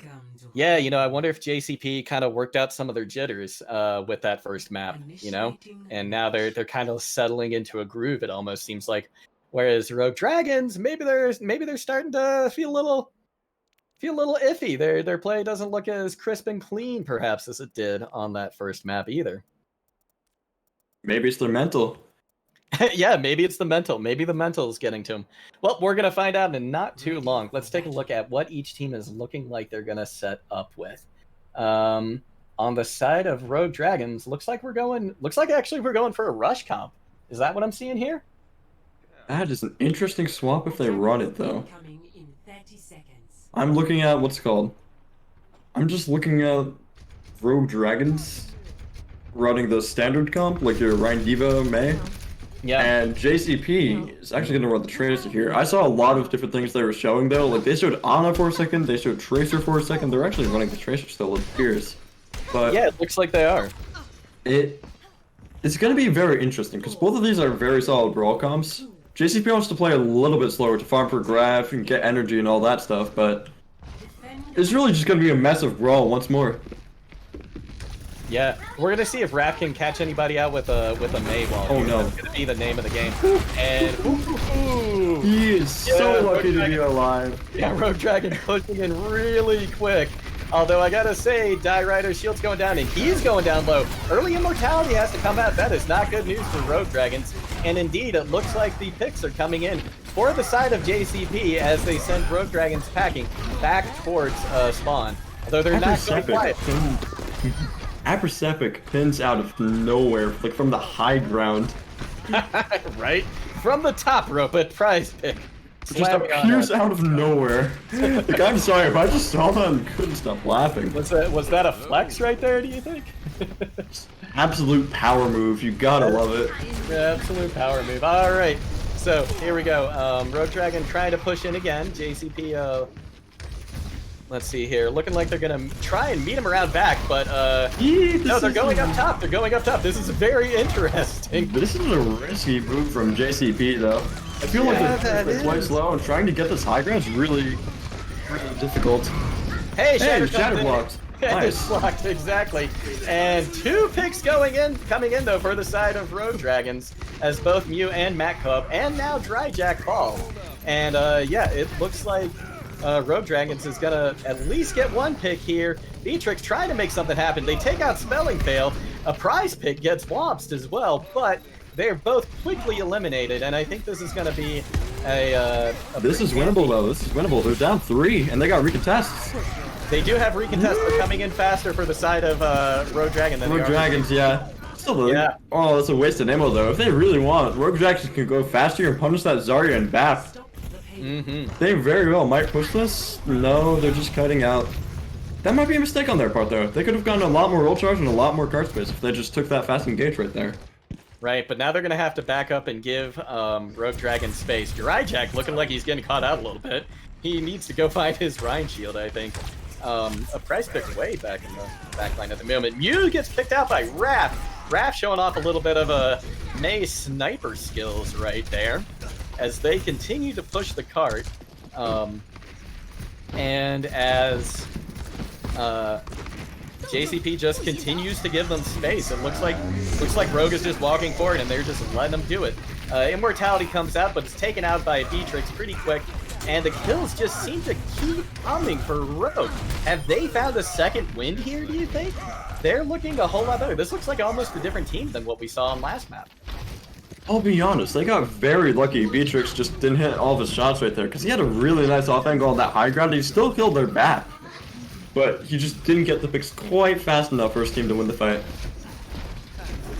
Yeah, I wonder if JCP kind of worked out some of their jitters with that first map, and now they're kind of settling into a groove. It almost seems like, whereas Rogue Dragons, maybe they're starting to feel a little iffy. Their play doesn't look as crisp and clean, perhaps, as it did on that first map either. Maybe it's their mental. Yeah, maybe it's the mental. Maybe the mental is getting to him. Well, we're going to find out in not too long. Let's take a look at what each team is looking like they're going to set up with. On the side of Rogue Dragons, looks like actually we're going for a rush comp. Is that what I'm seeing here? That is an interesting swap if they run it, though. I'm looking at what's called. I'm just looking at Rogue Dragons running the standard comp, like your Ryan Diva May. Yeah. And JCP is actually going to run the Tracer here. I saw a lot of different things they were showing, though. Like, they showed Ana for a second, they showed Tracer for a second. They're actually running the Tracer still, it appears. But yeah, it looks like they are. It's going to be very interesting, because both of these are very solid brawl comps. JCP wants to play a little bit slower to farm for graph and get energy and all that stuff, but it's really just going to be a massive brawl once more. Yeah, we're gonna see if Raph can catch anybody out with a May wall. Oh no, that's gonna be the name of the game. And he is so lucky to be alive. Yeah, Rogue Dragon pushing in really quick. Although I gotta say, Die Rider's shield's going down, and he's going down low. Early immortality has to come out. That is not good news for Rogue Dragons. And indeed, it looks like the picks are coming in for the side of JCP as they send Rogue Dragons packing back towards spawn. Although they're not going quiet. Apercepic pins out of nowhere, like from the high ground. Right? From the top rope at Prize Pick. Just appears out of nowhere. Like, I'm sorry, if I just saw that and couldn't stop laughing. Was that a flex right there, do you think? Absolute power move, you gotta love it. Yeah, absolute power move. Alright, so here we go. Rogue Dragon trying to push in again. JCP, let's see here. Looking like they're gonna try and meet him around back, but no, they're going up top. They're going up top. This is very interesting. This is a risky move from JCP, though. I feel like they're quite slow, and trying to get this high ground is really, really difficult. Hey, Shatter blocked. Nice. Blocked, exactly. And two picks coming in though for the side of Rogue Dragons, as both Mew and Matt Cub and now Dryjack fall. And yeah, it looks like Rogue Dragons is gonna at least get one pick here. Beatrix trying to make something happen. They take out Spelling Fail. A prize pick gets whomped as well, but they're both quickly eliminated, and I think this is gonna be a this is winnable though. This is winnable. They're down 3, and they got recontests. They do have recontests. They're coming in faster for the side of Rogue Dragon than Rogue Dragons, yeah. Still, yeah. Oh, that's a waste of ammo though. If they really want, Rogue Dragons can go faster and punish that Zarya and Bap. They very well might push this. No, they're just cutting out. That might be a mistake on their part though. They could have gotten a lot more roll charge and a lot more card space if they just took that fast engage right there. Right, but now they're going to have to back up and give Rogue Dragon space. Dryjack looking like he's getting caught out a little bit. He needs to go find his Rhine shield, I think. A price pick way back in the back line at the moment. Mew gets picked out by Raph. Raph showing off a little bit of a May sniper skills right there as they continue to push the cart. And as JCP just continues to give them space. It looks like Rogue is just walking forward and they're just letting them do it. Immortality comes out, but it's taken out by Beatrix pretty quick, and the kills just seem to keep coming for Rogue. Have they found a second wind here, do you think? They're looking a whole lot better. This looks like almost a different team than what we saw on last map. I'll be honest, they got very lucky. Beatrix just didn't hit all of his shots right there, because he had a really nice off angle on that high ground, and he still killed their bat. But he just didn't get the picks quite fast enough for his team to win the fight.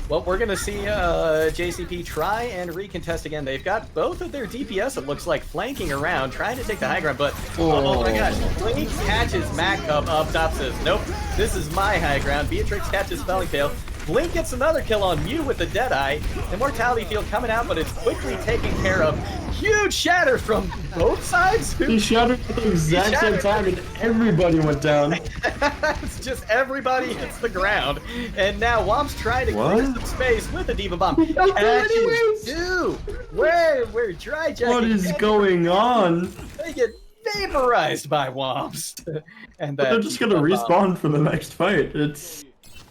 Well, we're going to see JCP try and recontest again. They've got both of their DPS, it looks like, flanking around, trying to take the high ground, but oh my gosh, Blink catches Maccup up top, says, nope, this is my high ground. Beatrix catches Spelling Tail. Blink gets another kill on Mew with the Deadeye. Immortality Field coming out, but it's quickly taken care of. Huge shatter from both sides. He shattered at the exact same time, and everybody went down. It's just everybody hits the ground. And now Womp's trying to clear some space with a Diva Bomb. Catches two. Where Dry Jacket? What is going on? They get vaporized by Womps. And But they're just gonna respawn for the next fight. It's...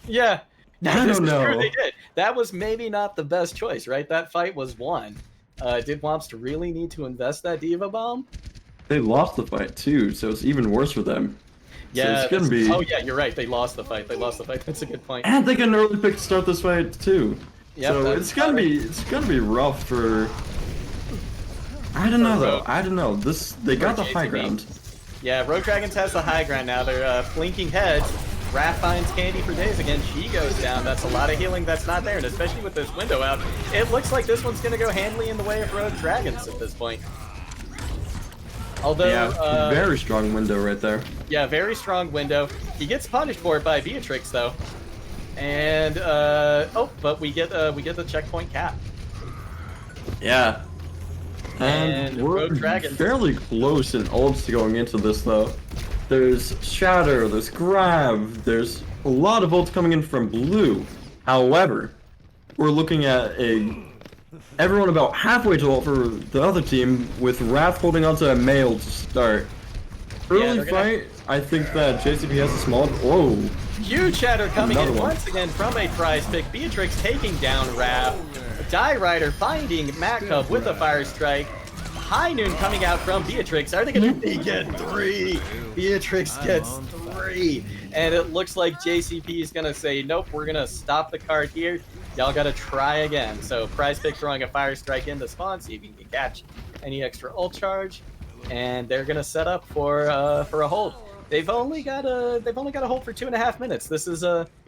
Yeah. I don't know. True, they did. That was maybe not the best choice, right? That fight was won. Did Womps really need to invest that Diva Bomb? They lost the fight too, so it's even worse for them. Yeah, so it's gonna be... Oh yeah, you're right. They lost the fight. That's a good point. And they get an early pick to start this fight too. Yep, so it's gonna be rough for... I don't know though. I don't know. They got the high ground. Yeah, Rogue Dragons has the high ground now. They're blinking heads. Raph finds Candy for days again. She goes down. That's a lot of healing that's not there, and especially with this window out, it looks like this one's going to go handily in the way of Rogue Dragons at this point. Although, yeah, very strong window right there. Yeah, very strong window. He gets punished for it by Beatrix though, and but we get the checkpoint cap. Yeah. And we're Rogue Dragons fairly close in ults to going into this though. There's Shatter, there's Grab, there's a lot of ults coming in from blue. However, we're looking at everyone about halfway to ult for the other team, with Wrath holding onto a male to start. Early fight, I think that JCP has a small... Whoa. Huge Shatter coming in once again from a prize pick. Beatrix taking down Wrath. Die Rider finding Maccup with a Fire Strike. High Noon coming out from Beatrix. Are they gonna get 3? Beatrix gets 3. And it looks like JCP is gonna say, nope, we're gonna stop the card here. Y'all gotta try again. So Prize Pick throwing a Fire Strike into spawn, see if you can catch any extra ult charge. And they're gonna set up for a hold. They've only got a hold for 2.5 minutes. This is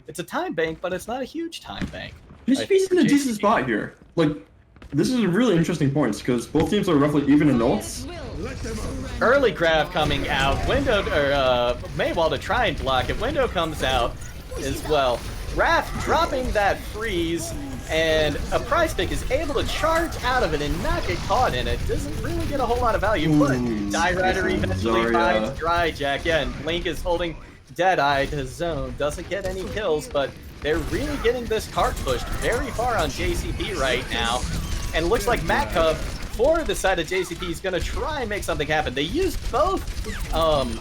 it's a time bank, but it's not a huge time bank. JCP's in a decent spot here. Like, this is a really interesting point because both teams are roughly even in ults. Early grab coming out. Window or Maywall to try and block it. Window comes out as well. Wrath dropping that freeze, and a Prize Pick is able to charge out of it and not get caught in it. Doesn't really get a whole lot of value, but Die Rider eventually finds Dry Jack. Yeah, and Blink is holding Deadeye to zone. Doesn't get any kills, but they're really getting this cart pushed very far on JCP right now. And it looks like Maccup, for the side of JCP, is going to try and make something happen. They used both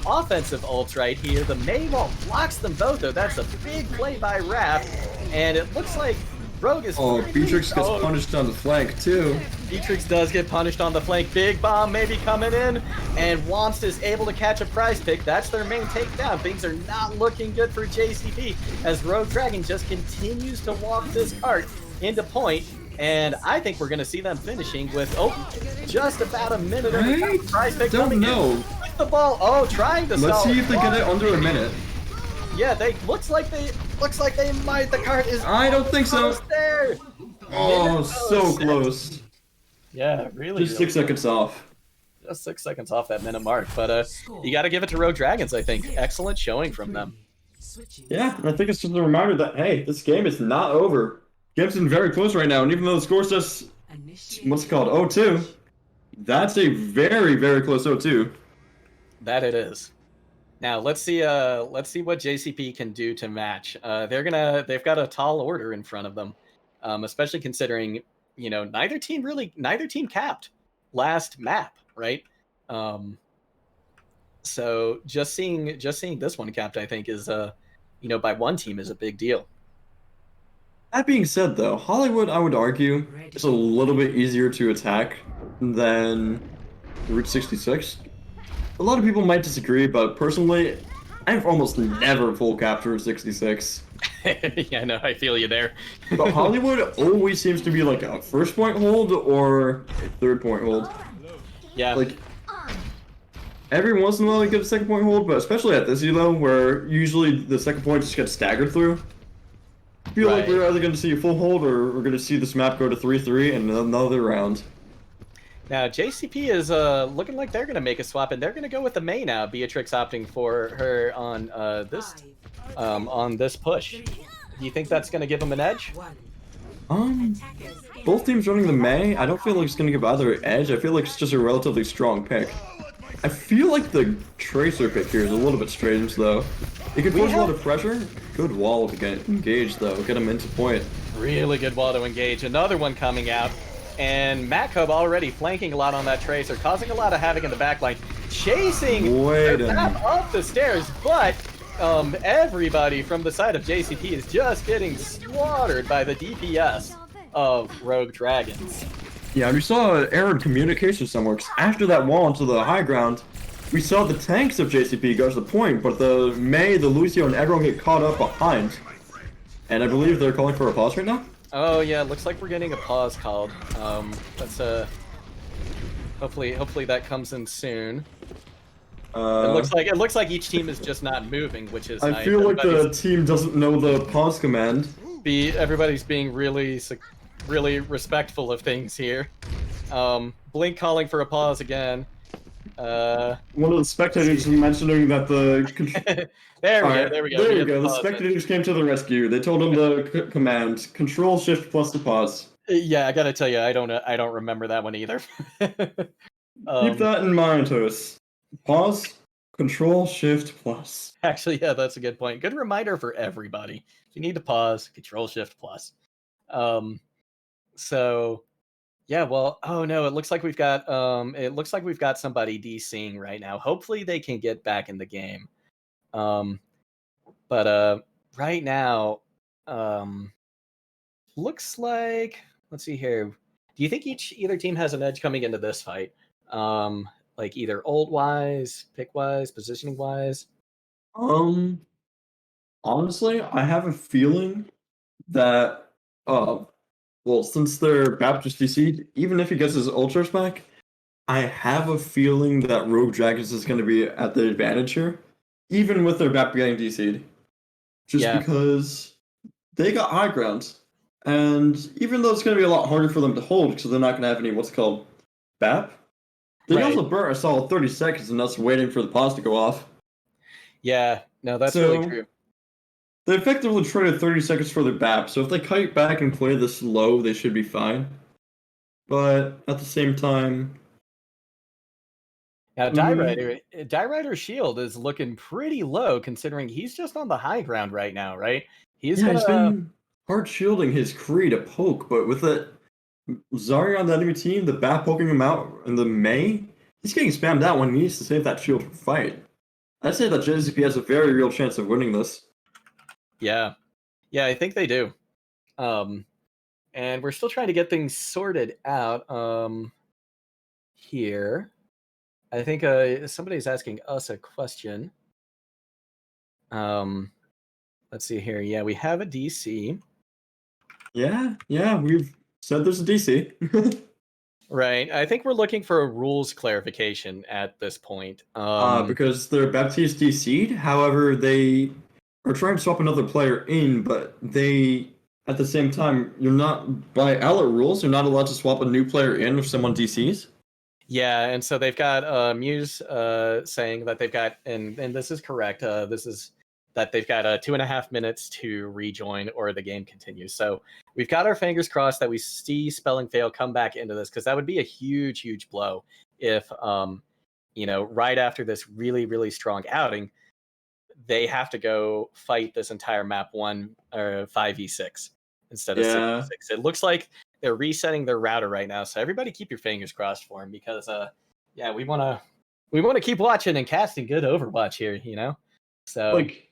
offensive ults right here. The Maywall blocks them both, though. That's a big play by Raph. And it looks like Rogue is... Oh, Beatrix gets punished on the flank, too. Beatrix does get punished on the flank. Big Bomb maybe coming in. And Womst is able to catch a Prize Pick. That's their main takedown. Things are not looking good for JCP as Rogue Dragon just continues to walk this cart into point. And I think we're going to see them finishing with, just about a minute of the Prize Pick coming in with the ball. Trying to Let's see if they get it under a minute. Yeah, looks like they might. The cart is... I don't think so. There. Oh, so close. Yeah, really. Just 6 seconds off. Just 6 seconds off that minute mark. But you got to give it to Rogue Dragons, I think. Excellent showing from them. Yeah, and I think it's just a reminder that, hey, this game is not over. Game's been very close right now, and even though the score says, what's it called, 0-2, that's a very, very close 0-2. That it is. Now let's see what JCP can do to match. They've got a tall order in front of them, especially considering neither team capped last map, right? So just seeing this one capped, I think is by one team is a big deal. That being said, though, Hollywood, I would argue, is a little bit easier to attack than Route 66. A lot of people might disagree, but personally, I've almost never full captured 66. Yeah, no, I feel you there. But Hollywood always seems to be like a first point hold or a third point hold. Yeah. Like, every once in a while you get a second point hold, but especially at this elo, where usually the second point just gets staggered through. I feel like we're either going to see a full hold or we're going to see this map go to 3-3 and another round. Now, JCP is looking like they're going to make a swap, and they're going to go with the Mei now. Beatrix opting for her on this push. Do you think that's going to give them an edge? Both teams running the Mei, I don't feel like it's going to give either an edge. I feel like it's just a relatively strong pick. I feel like the Tracer pick here is a little bit strange, though. It can force a lot of pressure. Good wall to get engaged, though. Get him into point. Really good wall to engage. Another one coming out. And Matt Cub already flanking a lot on that Tracer, causing a lot of havoc in the backline. Chasing up the stairs, but everybody from the side of JCP is just getting slaughtered by the DPS of Rogue Dragons. Yeah, we saw an error in communication somewhere, because after that wall into the high ground, we saw the tanks of JCP go to the point, but the Mei, the Lucio, and everyone get caught up behind. And I believe they're calling for a pause right now? Oh yeah, looks like we're getting a pause called. That's hopefully that comes in soon. It looks like each team is just not moving, which is nice. I feel like the team doesn't know the pause command. Everybody's being really respectful of things here. Blink calling for a pause again. One of the spectators mentioning that the... There we go. There you go. The spectators came to the rescue. They told him the command: Control Shift plus the pause. Yeah, I gotta tell you, I don't remember that one either. Keep that in mind, Toast. Pause, Control Shift plus. Actually, yeah, that's a good point. Good reminder for everybody. If you need to pause, Control Shift plus. So, yeah. Well, oh no, it looks like we've got somebody DCing right now. Hopefully, they can get back in the game. But right now, looks like, let's see here. Do you think either team has an edge coming into this fight? Like either ult wise, pick wise, positioning wise? Honestly, I have a feeling that, well, since they're Baptist DC'd, even if he gets his ultras back, I have a feeling that Rogue Dragons is going to be at the advantage here. Even with their BAP getting DC'd. Just because they got high ground. And even though it's going to be a lot harder for them to hold, because they're not going to have any what's called BAP, they also burnt a solid 30 seconds and us waiting for the pause to go off. Yeah, no, that's really true. They effectively traded 30 seconds for their BAP, so if they kite back and play this low, they should be fine. But at the same time... Now, Die Shield is looking pretty low, considering he's just on the high ground right now, right? He's been hard shielding his Kree to poke, but with that Zarya on the enemy team, the BAP poking him out in the Mei, he's getting spammed out when he needs to save that shield for fight. I'd say that JCP has a very real chance of winning this. Yeah, I think they do. And we're still trying to get things sorted out here. I think somebody's asking us a question. Let's see here. Yeah, we have a DC. Yeah, we've said there's a DC. Right. I think we're looking for a rules clarification at this point. Because they're Baptiste DC'd, however, they are trying to swap another player in, but they, at the same time, you're not, by Owlet rules, you're not allowed to swap a new player in if someone DCs. Yeah, and so they've got Muse saying that they've got, and this is correct, this is that they've got 2.5 minutes to rejoin or the game continues. So we've got our fingers crossed that we see Spelling Fail come back into this, because that would be a huge blow if, right after this really, really strong outing, they have to go fight this entire map 5v6 instead of 6v6. It looks like they're resetting their router right now. So everybody keep your fingers crossed for him because yeah, we want to keep watching and casting good Overwatch here, you know? So Like,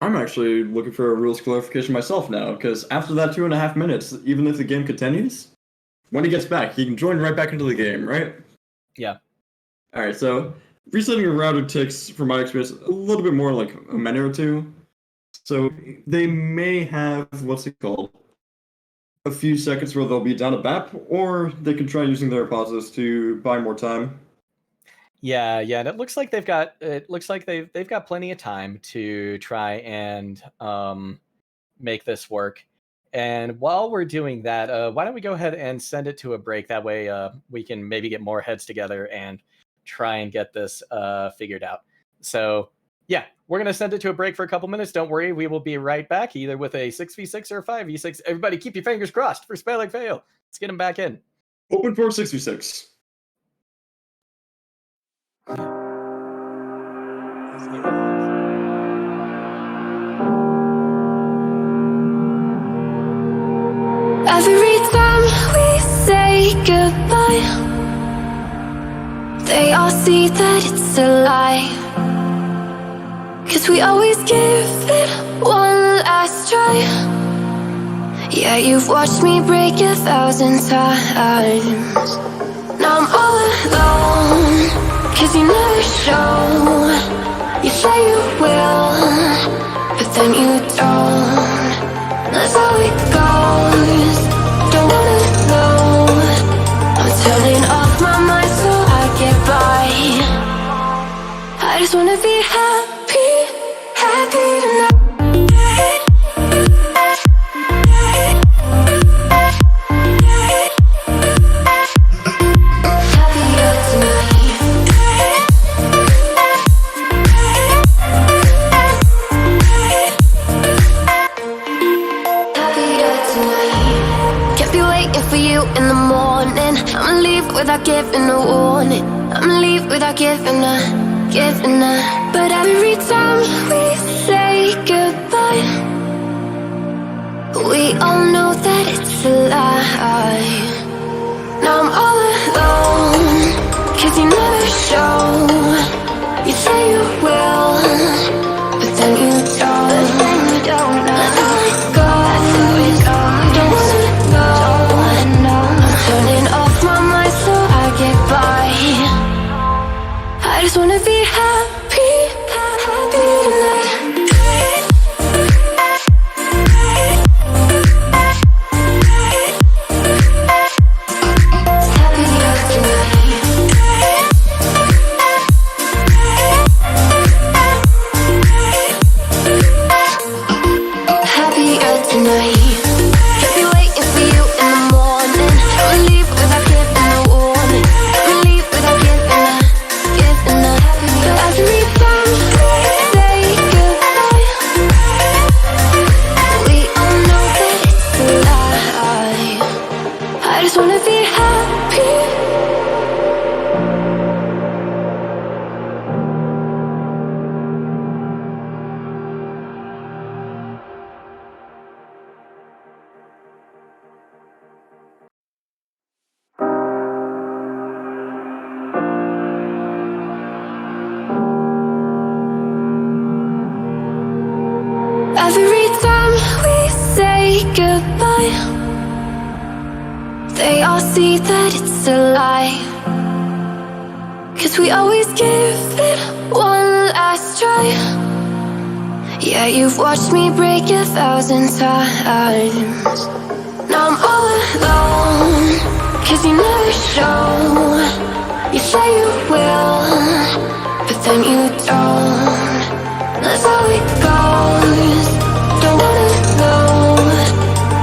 I'm actually looking for a rules clarification myself now, because after that 2.5 minutes, even if the game continues, when he gets back, he can join right back into the game, right? yeah. Alright, so resetting a router takes, from my experience, a little bit more like a minute or two. So they may have, what's it called? A few seconds where they'll be down a BAP, or they can try using their pauses to buy more time. Yeah, and it looks like they've got plenty of time to try and make this work. And while we're doing that, why don't we go ahead and send it to a break? That way, we can maybe get more heads together and try and get this figured out. So, yeah, we're gonna send it to a break for a couple minutes. Don't worry, we will be right back, either with a 6v6 or a 5v6. Everybody, keep your fingers crossed for Spelling Fail. Let's get him back in. Open for 6v6. Every time we say goodbye, they all see that it's a lie. 'Cause we always give it one last try. Yeah, you've watched me break 1,000 times. Now I'm all alone, 'cause you never show. You say you will, but then you don't. That's how it goes. Don't wanna know. I'm turning off my mind so I get by. I just wanna be happy, happy tonight. Happier tonight. Happier tonight. Can't be waiting for you in the morning. I'ma leave without giving a warning. I'ma leave without giving a. But every time we say goodbye, we all know that it's a lie. Now I'm all alone, 'cause you never show. You say you will, but then you don't. That's how it goes. Don't wanna know. I'm turning off my mind so I get by. I just wanna be happy, happy tonight. Happier tonight. Happier tonight. Can't be waiting for you in the morning. I'ma leave without giving a warning. I'ma leave without giving a. But every time we say goodbye, we all know that it's a lie. I just wanna be happy. Every time we say goodbye, they all see that it's a lie. 'Cause we always give it one last try. Yeah, you've watched me break 1,000 times. Now I'm all alone, 'cause you never show. You say you will, but then you don't. That's how it goes. Don't wanna know.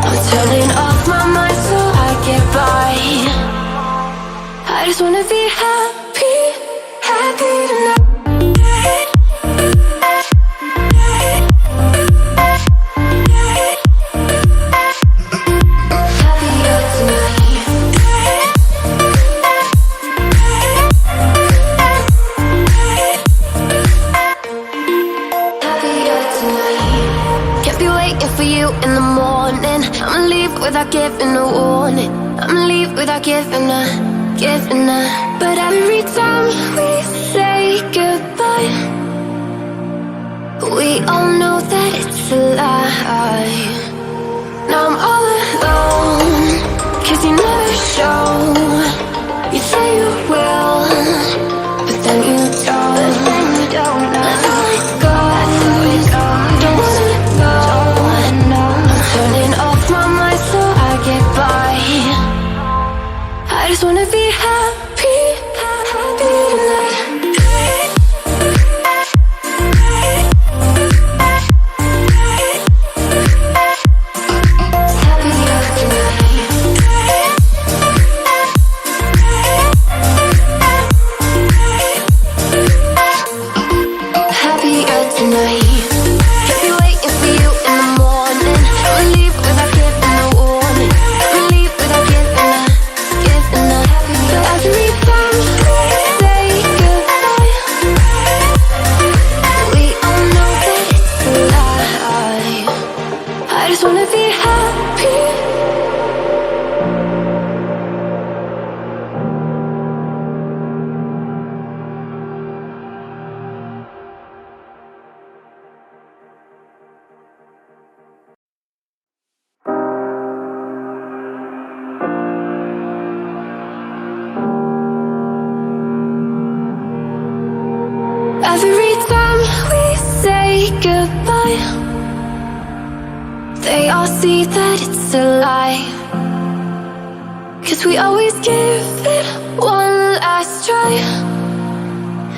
I'm turning off my mind so I get by. I just wanna be happy, happy tonight. Happier tonight. Happier tonight. Can't be waiting for you in the morning. I'ma leave without giving a warning. without giving a. But every time we say goodbye, we all know that it's a lie. Now I'm all alone, 'cause you never show. You say you will, but then you don't. Let go, don't wanna know. I'm turning off my mind so I get by. I just wanna be happy, happy tonight. Happier tonight. Keep me waiting for you in the morning. Don't leave without giving a warning. Don't leave without giving a. But every time we say goodbye, we all know that it's a lie. I just wanna be happy. Every time we say goodbye, they all see that it's a lie. 'Cause we always give it one last try.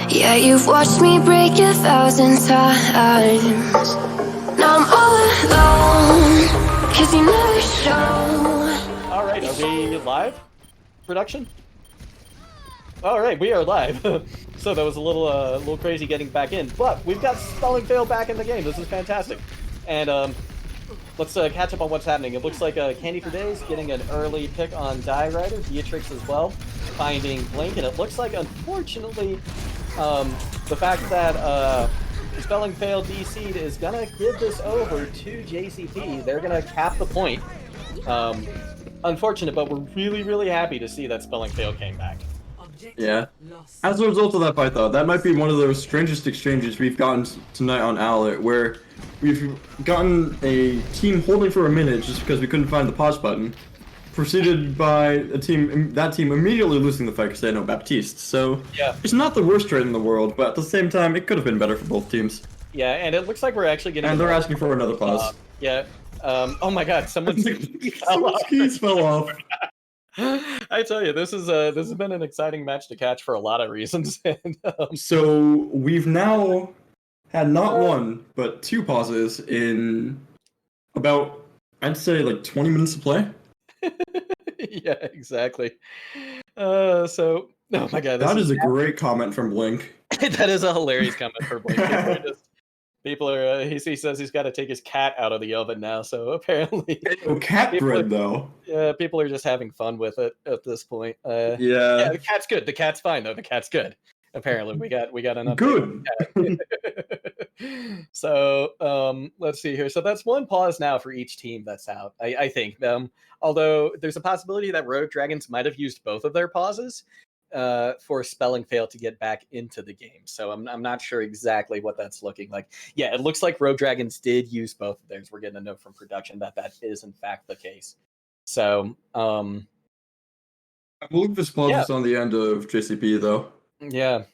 Yeah, you've watched me break 1,000 times. Now I'm all alone, 'cause you never show. Alright, are we live? Production? Alright, we are live. So that was a little crazy getting back in, but we've got Spelling Fail back in the game. This is fantastic. And let's catch up on what's happening. It looks like Candy for Days getting an early pick on Die Rider, Beatrix as well, finding Blink, and it looks like, unfortunately, the fact that Spelling Fail DC'd is gonna give this over to JCP. They're gonna cap the point. Unfortunate, but we're really, really happy to see that Spelling Fail came back. Yeah. As a result of that fight, though, that might be one of those strangest exchanges we've gotten tonight on Owlet, where we've gotten a team holding for a minute just because we couldn't find the pause button, preceded by that team immediately losing the fight because they had no Baptiste. So yeah, it's not the worst trade in the world, but at the same time, it could have been better for both teams. Yeah, and it looks like we're actually getting. And they're asking for another pause. Yeah. Oh my God! Someone's keys fell off. I tell you, this has been an exciting match to catch for a lot of reasons. And, So we've now had not one but two pauses in about, I'd say, like 20 minutes of play. yeah, exactly. So oh my God, that is a great comment from Blink. That is a hilarious comment for Blink. People are he says he's got to take his cat out of the oven now, so apparently cat bread though. Yeah, people are just having fun with it at this point. Yeah, the cat's good. The cat's fine though. The cat's good. Apparently we got enough. Good. So let's see here. So that's one pause now for each team that's out. I think. Although there's a possibility that Rogue Dragons might have used both of their pauses for Spelling Fail to get back into the game. So I'm not sure exactly what that's looking like. Yeah, it looks like Rogue Dragons did use both of theirs. We're getting a note from production that is in fact the case. So I believe this pause is on the end of JCP though. Yeah.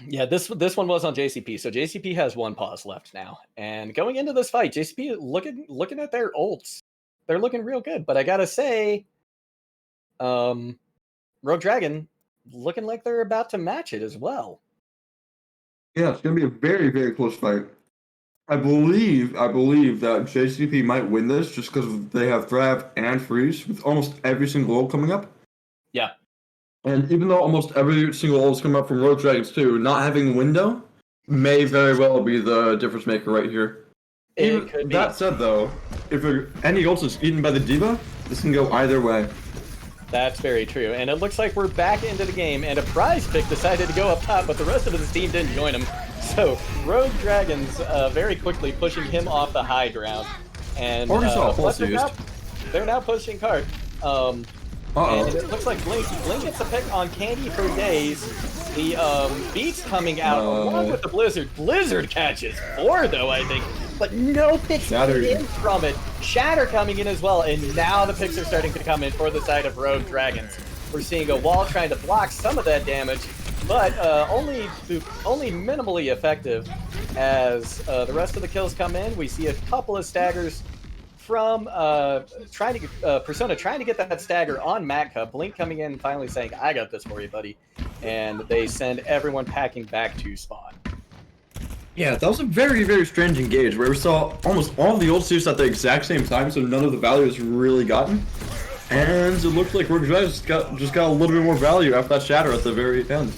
Yeah, this one was on JCP. So JCP has one pause left now. And going into this fight, JCP looking at their ults. They're looking real good, but I got to say Rogue Dragon looking like they're about to match it as well. Yeah, it's going to be a very, very close fight. I believe that JCP might win this just because they have Thrav and Freeze with almost every single ult coming up. Yeah. And even though almost every single ult is coming up from Rogue Dragons too, not having window may very well be the difference maker right here. It could be. That said though, if any ult is eaten by the D.Va, this can go either way. That's very true. And it looks like we're back into the game, and a prize pick decided to go up top, but the rest of his team didn't join him. So Rogue Dragons very quickly pushing him off the high ground. And they're now pushing card. And it looks like Blink gets a pick on Candy for Days. The beats coming out along with the Blizzard. Blizzard catches 4 though, I think. But no picks coming in from it. Shatter coming in as well, and now the picks are starting to come in for the side of Rogue Dragons. We're seeing a wall trying to block some of that damage, but only minimally effective. As the rest of the kills come in, we see a couple of staggers from Persona trying to get that stagger on Matka. Blink coming in and finally saying, I got this for you, buddy. And they send everyone packing back to spawn. Yeah, that was a very, very strange engage where we saw almost all of the ult suits at the exact same time, so none of the value was really gotten. And it looked like Rogue Dragons just got a little bit more value after that shatter at the very end.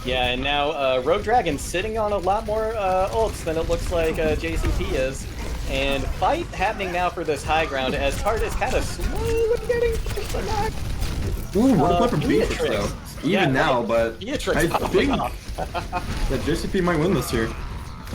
Yeah, and now Rogue Dragon sitting on a lot more ults than it looks like JCP is. And fight happening now for this high ground as Tart is kind of slowly getting pushed back. Ooh, what a play from Beatrix though. Even now, but Beatrix I think that JCP might win this here.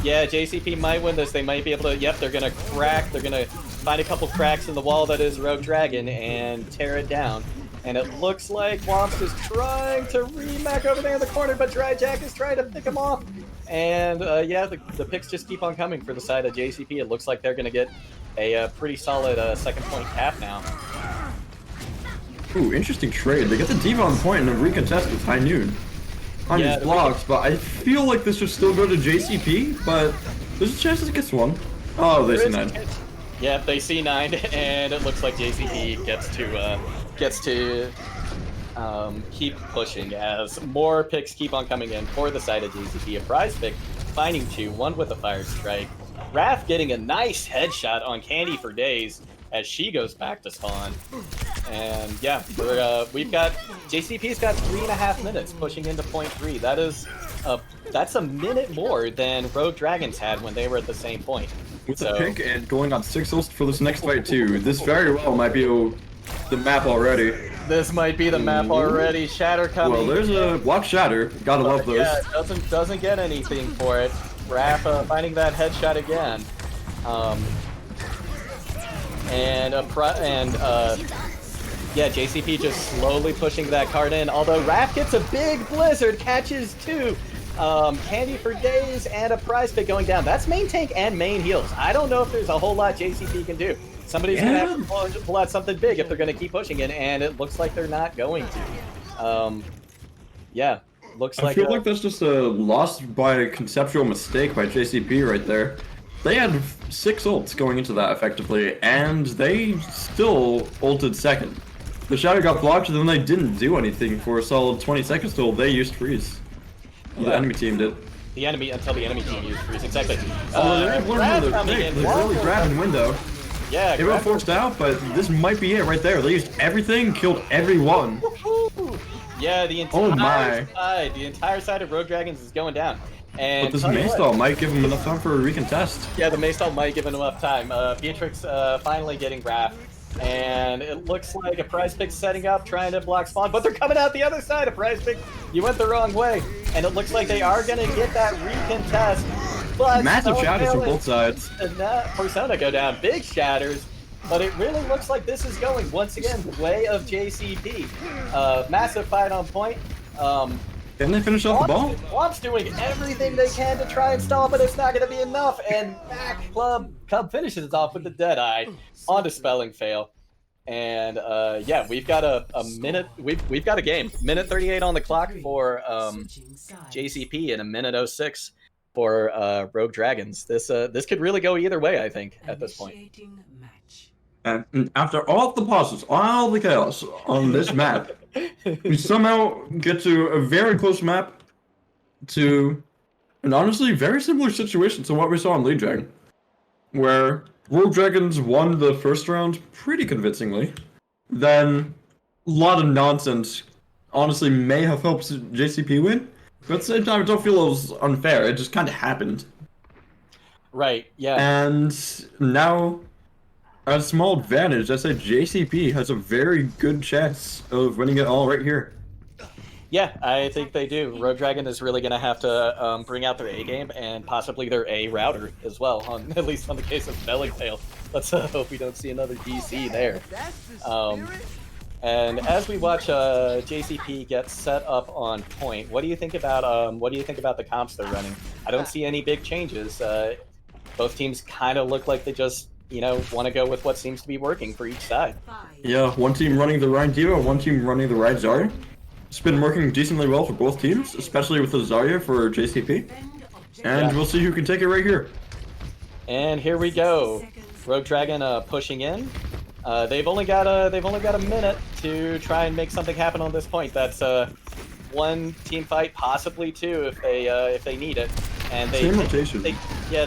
Yeah, JCP might win this. They might be able to, yep, they're going to crack. They're going to find a couple cracks in the wall that is Rogue Dragon and tear it down. And it looks like Womps is trying to remac over there in the corner, but Dry Jack is trying to pick him off. And yeah, the picks just keep on coming for the side of JCP. It looks like they're going to get a pretty solid second point cap now. Ooh, interesting trade. They get the Diva on point and a recontest with High Noon on his blocks, but I feel like this should still go to JCP, but there's a chance it gets one. Oh, they see 9. Yeah, they see 9, and it looks like JCP gets to keep pushing as more picks keep on coming in for the side of JCP. A prize pick finding 2, one with a fire strike. Raph getting a nice headshot on Candy for Days as she goes back to spawn. And yeah, we've got JCP's got 3.5 minutes pushing into point 3. That's a minute more than Rogue Dragons had when they were at the same point. With the pick and going on 6 ults for this next fight too. This very well might be the map already. This might be the map already. Shatter coming. Well, there's a block shatter. Gotta love those. Yeah, doesn't get anything for it. Raph finding that headshot again. Yeah, JCP just slowly pushing that card in. Although Raph gets a big blizzard, catches 2. Candy for Days and a prize pick going down. That's main tank and main heals. I don't know if there's a whole lot JCP can do. Somebody's gonna have to pull out something big if they're gonna keep pushing it, and it looks like they're not going to. Yeah, looks like. I feel like that's just a loss by a conceptual mistake by JCP right there. They had 6 ults going into that effectively, and they still ulted second. The shatter got blocked, and then they didn't do anything for a solid 20 seconds till they used freeze. The enemy team did. Until the enemy team used freeze, exactly. They're really grabbing window. Yeah, they were forced out, but this might be it right there. They used everything, killed everyone. Yeah, the entire side of Rogue Dragons is going down. And but this Maystall might give him enough time for a recontest. Yeah, the Maystall might give him enough time. Beatrix finally getting Raph. And it looks like a prize pick setting up, trying to block spawn, but they're coming out the other side. A prize pick, you went the wrong way. And it looks like they are going to get that recontest. But massive shatters from both sides. And that Persona go down, big shatters. But it really looks like this is going, once again, the way of JCP. Massive fight on point. Can they finish off the ball? Womp's doing everything they can to try and stall, but it's not going to be enough. And Mac Cub finishes it off with the Deadeye on a spelling fail. And yeah, we've got a minute. We've got a game. Minute 38 on the clock for JCP and a minute 06 for Rogue Dragons. This could really go either way, I think, at this point. And after all the pauses, all the chaos on this map, we somehow get to a very close map to an honestly very similar situation to what we saw in League Dragon, where Rogue Dragons won the first round pretty convincingly. Then a lot of nonsense honestly may have helped JCP win, but at the same time I don't feel it was unfair. It just kind of happened. Right, yeah. And now, at a small advantage, I say JCP has a very good chance of winning it all right here. Yeah, I think they do. Rogue Dragon is really going to have to bring out their A game and possibly their A router as well, at least on the case of Belling Tail. Let's hope we don't see another DC there. And as we watch JCP get set up on point, what do you think about the comps they're running? I don't see any big changes. Both teams kind of look like they just want to go with what seems to be working for each side. Yeah, one team running the Rhine Diva, one team running the Rhine Zarya. It's been working decently well for both teams, especially with the Zarya for JCP. And we'll see who can take it right here. And here we go. Rogue Dragon pushing in. They've only got a minute to try and make something happen on this point. That's one team fight, possibly two, if they need it. And they Same rotation. They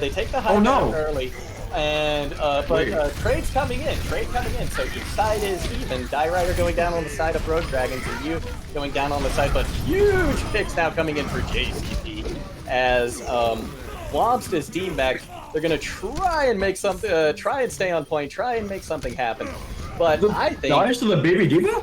take the high ground early. And but Trade's coming in. So each side is even. Die Rider going down on the side of Rogue Dragons, and you going down on the side. But huge picks now coming in for JCP as Wobst is team back. They're gonna try and make something. Try and stay on point. Try and make something happen. But I think. Dies to the baby diva?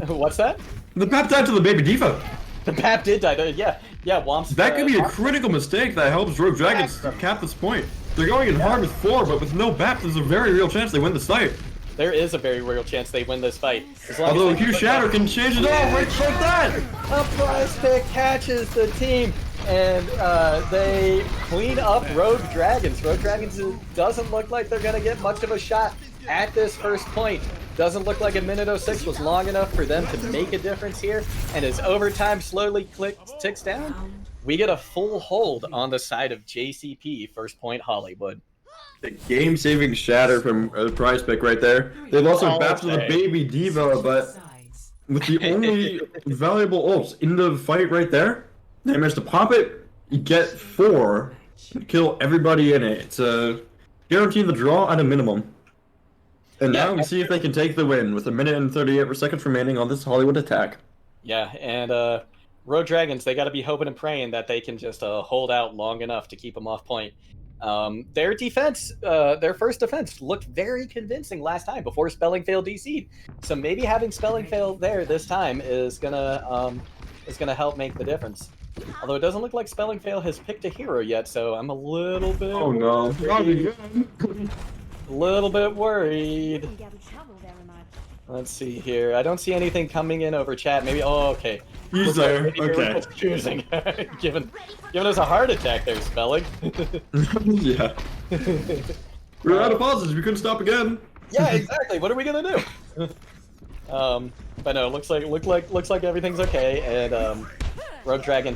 What's that? The Pap died to the baby diva. The Pap did die. Yeah. Womps. That could be a critical mistake that helps Rogue Dragons cap this point. They're going in hard with 4, but with no BAP, there's a very real chance they win this fight. There is a very real chance they win this fight. Although a huge shatter can change it all, right like that! A prize pick catches the team, and they clean up Rogue Dragons. Rogue Dragons doesn't look like they're going to get much of a shot at this first point. Doesn't look like a minute 06 was long enough for them to make a difference here, and as overtime slowly ticks down, we get a full hold on the side of JCP, first point Hollywood. The game-saving shatter from a prize pick right there. They've also bapped to the baby diva, but with the only valuable ults in the fight right there, they managed to pop it, get 4, and kill everybody in it. It's guaranteeing the draw at a minimum. And now we see if they can take the win with a minute and 38 seconds remaining on this Hollywood attack. Yeah, and Rogue Dragons, they got to be hoping and praying that they can just hold out long enough to keep them off point. Their defense, their first defense, looked very convincing last time before Spelling Fail DC'd. So maybe having Spelling Fail there this time is gonna help make the difference. Although it doesn't look like Spelling Fail has picked a hero yet, so I'm a little bit. Oh no! A little bit worried. Let's see here. I don't see anything coming in over chat. Maybe. Oh, okay. He's there. Okay. Choosing. Giving us a heart attack there, Spelling. Yeah. We're out of pauses. We couldn't stop again. Yeah, exactly. What are we gonna do? But no, looks like everything's okay, and Rogue Dragon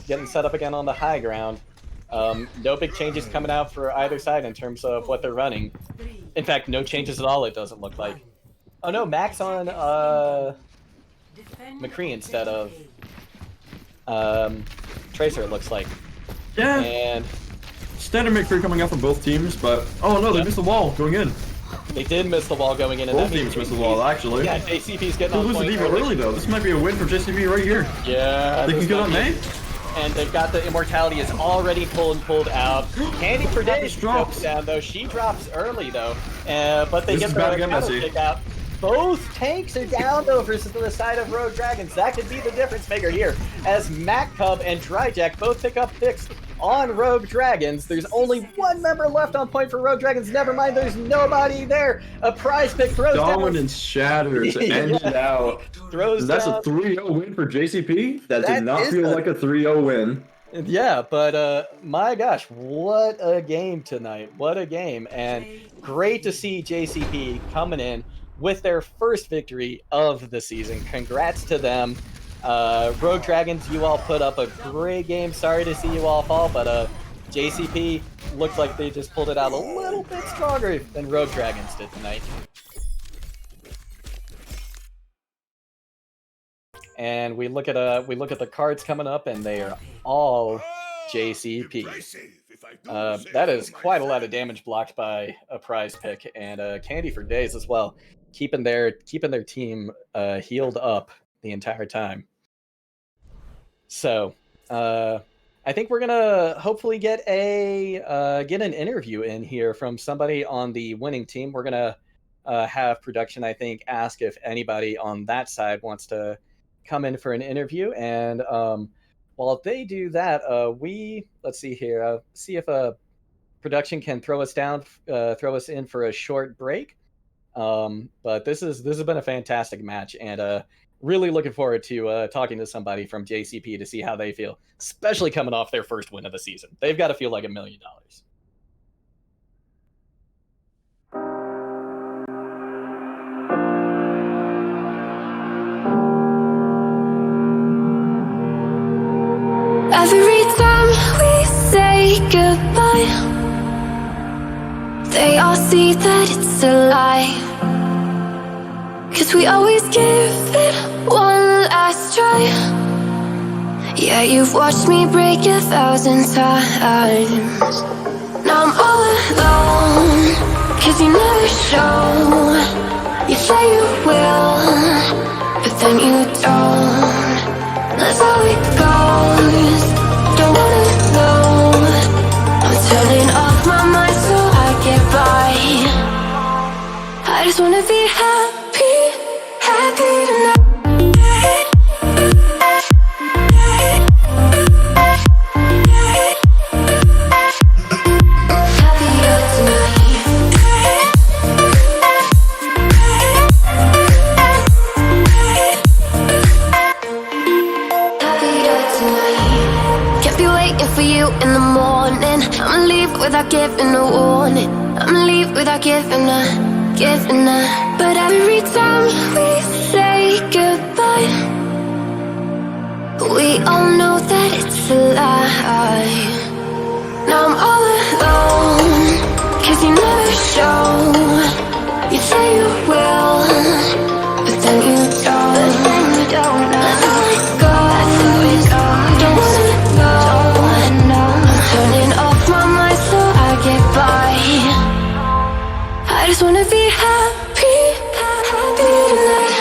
getting set up again on the high ground. No big changes coming out for either side in terms of what they're running. In fact, no changes at all. It doesn't look like. Oh no, Max on McCree instead of Tracer, it looks like. Yeah. And standard McCree coming out from both teams, but oh no, they missed the wall going in. They did miss the wall going in. And both teams missed the wall, actually. Yeah, JCP's getting on point early though. This might be a win for JCP right here. Yeah. They can get on May. And they've got the Immortality is already pulled out. Candy for Days drops down though. She drops early though, but they get the counter pick out. Both tanks are down over to the side of Rogue Dragons. That could be the difference maker here, as Mac Cub and Dryjack both pick up picks on Rogue Dragons. There's only one member left on point for Rogue Dragons. Never mind, there's nobody there. A prize pick throws down. Dominant shatter to end it out. That's a 3-0 win for JCP. That did not feel like a 3-0 win. Yeah, but my gosh, what a game tonight. What a game. And great to see JCP coming in with their first victory of the season. Congrats to them. Rogue Dragons, you all put up a great game. Sorry to see you all fall, but JCP looked like they just pulled it out a little bit stronger than Rogue Dragons did tonight. And we look at the cards coming up, and they are all JCP. That is quite a lot of damage blocked by a prize pick, and Candy for Days as well, keeping their team healed up the entire time. So I think we're gonna hopefully get an interview in here from somebody on the winning team. We're gonna have production, I think, ask if anybody on that side wants to come in for an interview, and while they do that, let's see here, see if production can throw us in for a short break. But this has been a fantastic match, and really looking forward to talking to somebody from JCP to see how they feel, especially coming off their first win of the season. They've got to feel like $1 million. Every time we say goodbye, they all see that it's a lie. 'Cause we always give it one last try. Yeah, you've watched me break 1,000 times. Now I'm all alone, 'cause you never show. You say you will, but then you don't. That's how it goes. Don't wanna know. I'm turning off my mind so I get by. I just wanna be happy, happy tonight. Happier tonight. Happier tonight. Can't be waiting for you in the morning. I'ma leave without giving a warning. I'ma leave without giving a. But every time we say goodbye, we all know that it's a lie. Now I'm all alone, 'cause you never show. You say you will, but then you don't. That's how it goes. Don't wanna know. I'm turning off my mind so I get by. I just wanna be happy, happy tonight.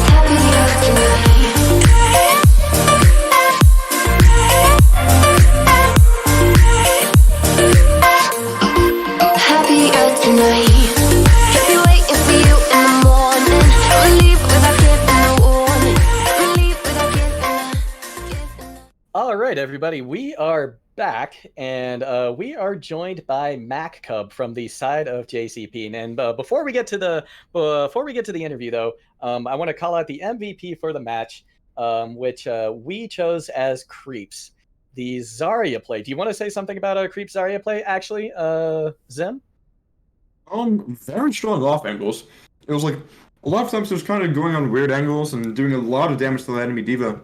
Happier tonight. Happier tonight. Can't be waiting for you in the morning. I'ma leave without giving a warning. I'ma leave without giving a. All right, everybody, we are back, and we are joined by Mac Cub from the side of JCP. And before we get to the interview, though, I want to call out the MVP for the match, which we chose as Creeps, the Zarya play. Do you want to say something about Creeps Zarya play, actually, Zim? Very strong off angles. It was like a lot of times it was kind of going on weird angles and doing a lot of damage to the enemy diva.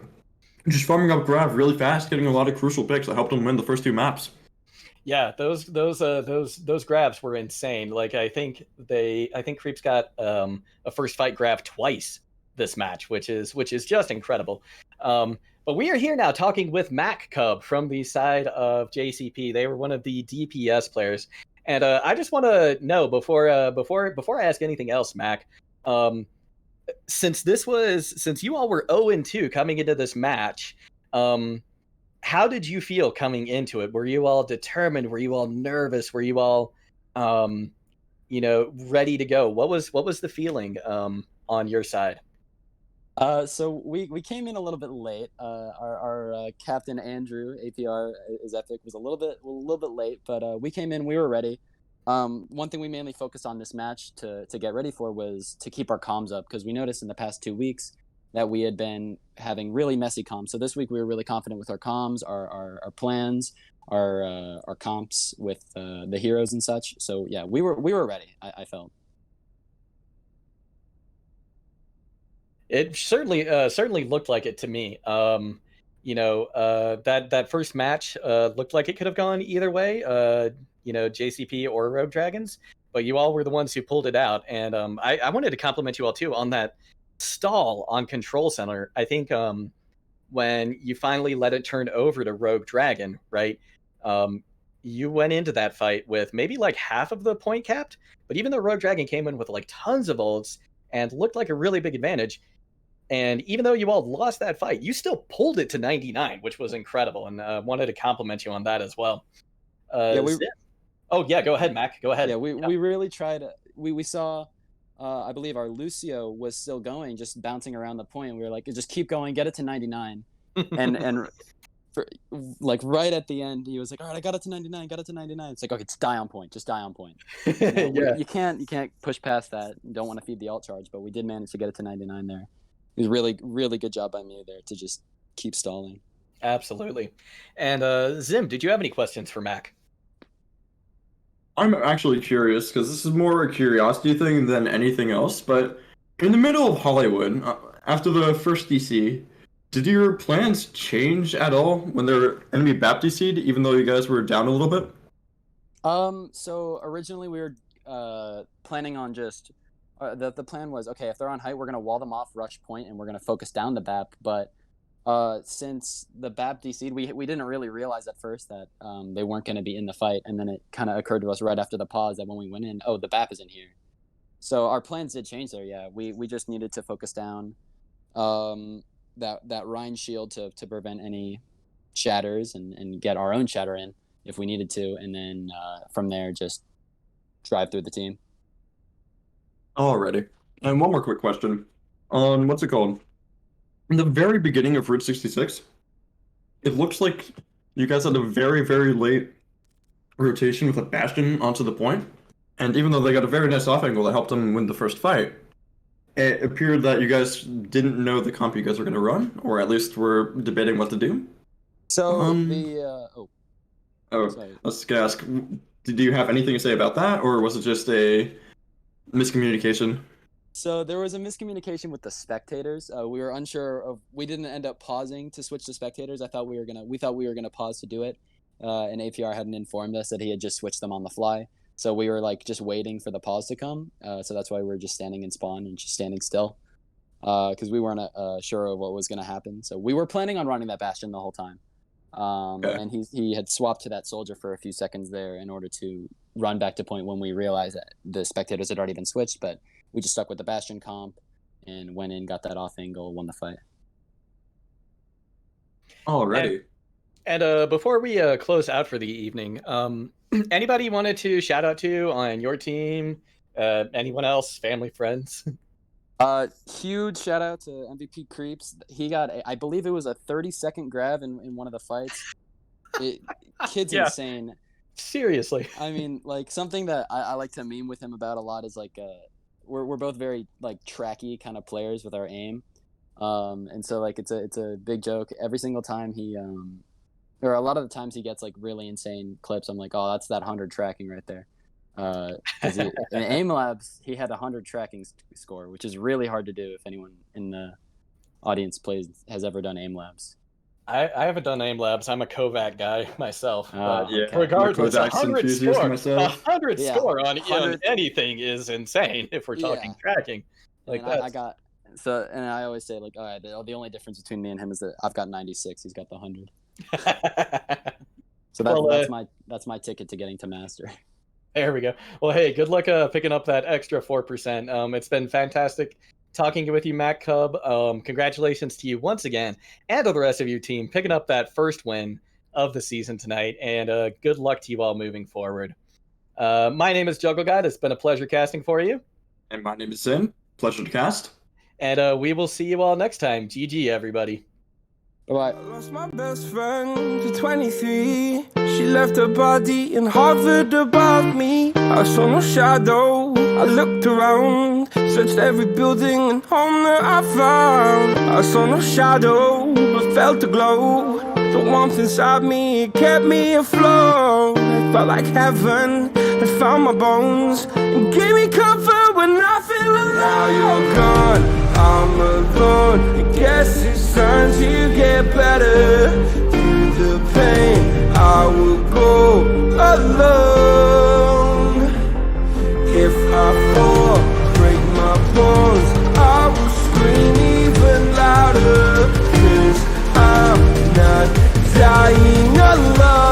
Just farming up grab really fast, getting a lot of crucial picks that helped him win the first 2 maps. Yeah, those grabs were insane. Like I think Creeps got a first fight grab twice this match, which is just incredible. But we are here now talking with Mac Cub from the side of JCP. They were one of the DPS players, and I just want to know before I ask anything else, Mac. Since you all were 0-2 coming into this match, how did you feel coming into it? Were you all determined? Were you all nervous? Were you all, ready to go? What was the feeling on your side? So we came in a little bit late. Our captain Andrew APR is epic was a little bit late, but we came in. We were ready. One thing we mainly focused on this match to get ready for was to keep our comms up, because we noticed in the past 2 weeks that we had been having really messy comms. So this week we were really confident with our comms, our plans, our comps with the heroes and such. So yeah, we were ready. I felt. It certainly looked like it to me. That first match looked like it could have gone either way. JCP or Rogue Dragons, but you all were the ones who pulled it out. And I wanted to compliment you all too on that stall on Control Center. I think when you finally let it turn over to Rogue Dragon, right? You went into that fight with maybe like half of the point capped, but even though Rogue Dragon came in with like tons of ults and looked like a really big advantage, and even though you all lost that fight, you still pulled it to 99, which was incredible, and wanted to compliment you on that as well. Oh yeah, go ahead, Mac. Go ahead. Yeah, we really tried. We saw, I believe our Lucio was still going, just bouncing around the point. We were like, just keep going, get it to 99, and like right at the end, he was like, "All right, I got it to 99, got it to 99." It's like, okay, just die on point, just die on point. Yeah. You can't push past that. You don't want to feed the alt charge, but we did manage to get it to 99 there. It was really, really good job by me there to just keep stalling. Absolutely. And Zim, did you have any questions for Mac? I'm actually curious because this is more a curiosity thing than anything else. But in the middle of Hollywood, after the first DC, did your plans change at all when they're enemy BAP DC'd, even though you guys were down a little bit? So originally we were planning on just the plan was, okay, if they're on height, we're gonna wall them off, rush point, and we're gonna focus down the BAP. But since the BAP DC'd, we didn't really realize at first that they weren't gonna be in the fight, and then it kind of occurred to us right after the pause that when we went in, oh, the BAP isn't here. So our plans did change there. Yeah, we just needed to focus down that Rhine shield to prevent any shatters and get our own shatter in if we needed to, and then from there just drive through the team. Alrighty. And one more quick question on what's it called? In the very beginning of Route 66, it looks like you guys had a very, very late rotation with a Bastion onto the point. And even though they got a very nice off angle that helped them win the first fight, it appeared that you guys didn't know the comp you guys were going to run, or at least were debating what to do. So Oh, sorry. let's ask, did you have anything to say about that, or was it just a miscommunication? So there was a miscommunication with the spectators. We were unsure of. We didn't end up pausing to switch to spectators. We thought we were gonna pause to do it, and APR hadn't informed us that he had just switched them on the fly. So we were like just waiting for the pause to come. So that's why we were just standing in spawn and just standing still, because we weren't sure of what was gonna happen. So we were planning on running that Bastion the whole time, Okay. and he had swapped to that soldier for a few seconds there in order to run back to point when we realized that the spectators had already been switched, but. We just stuck with the Bastion comp and went in, got that off angle, won the fight. Alrighty. And before we close out for the evening, anybody wanted to shout out to on your team? Anyone else? Family, friends? Huge shout out to MVP Creeps. He got, I believe it was a 30-second grab in one of the fights. Kid's Yeah. insane. Seriously. I mean, like something that I like to meme with him about a lot is like we're both very like tracky kind of players with our aim, and so like it's a big joke every single time he or a lot of the times he gets like really insane clips. I'm like, oh, that's that 100 tracking right there. Because in aim labs he had 100 tracking score, which is really hard to do if anyone in the audience has ever done aim labs. I haven't done aim labs. I'm a Kovac guy myself. But Yeah. regardless, I'm a Kodak's 100 enthusiast score, myself. 100 Yeah, score on 100 anything is insane if we're talking Yeah. tracking. Like And I got so, and I always say like, all right, the only difference between me and him is that I've got 96, he's got the 100. So that's my ticket to getting to master. There we go. Well, hey, good luck picking up that extra 4%. It's been fantastic talking with you, Mac Cub. Congratulations to you once again, and to the rest of your team picking up that first win of the season tonight. And good luck to you all moving forward. My name is Juggle Guide. It's been a pleasure casting for you. And my name is Sin. Pleasure to cast. And we will see you all next time. GG, everybody. Bye-bye. I lost my best friend to 23. She left her body and hovered above me. I saw no shadow. I looked around, searched every building and home that I found. I saw no shadow, but felt the glow. The warmth inside me kept me afloat. It felt like heaven had found my bones and gave me comfort when I feel alone. Now you're gone, I'm alone. I guess it's time to get better. Through the pain, I will go alone. If I fall, break my bones, I will scream even louder. 'Cause I'm not dying alone.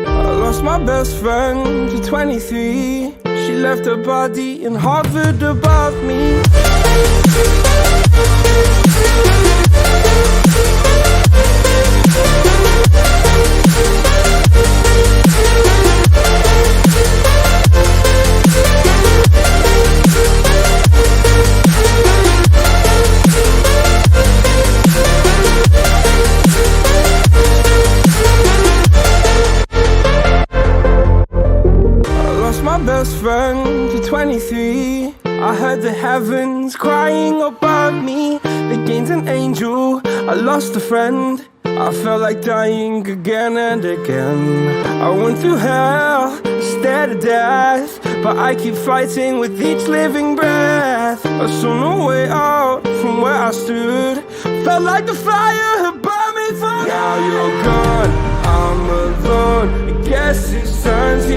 I lost my best friend to 23. She left her body and hovered above me. best friend to 23. I heard the heavens crying above me. They gained an angel, I lost a friend. I felt like dying again and again. I went through hell, stared at death, but I keep fighting with each living breath. I saw no way out from where I stood. Felt like the fire had burned me through. Now you're gone, I'm alone. I guess it's time to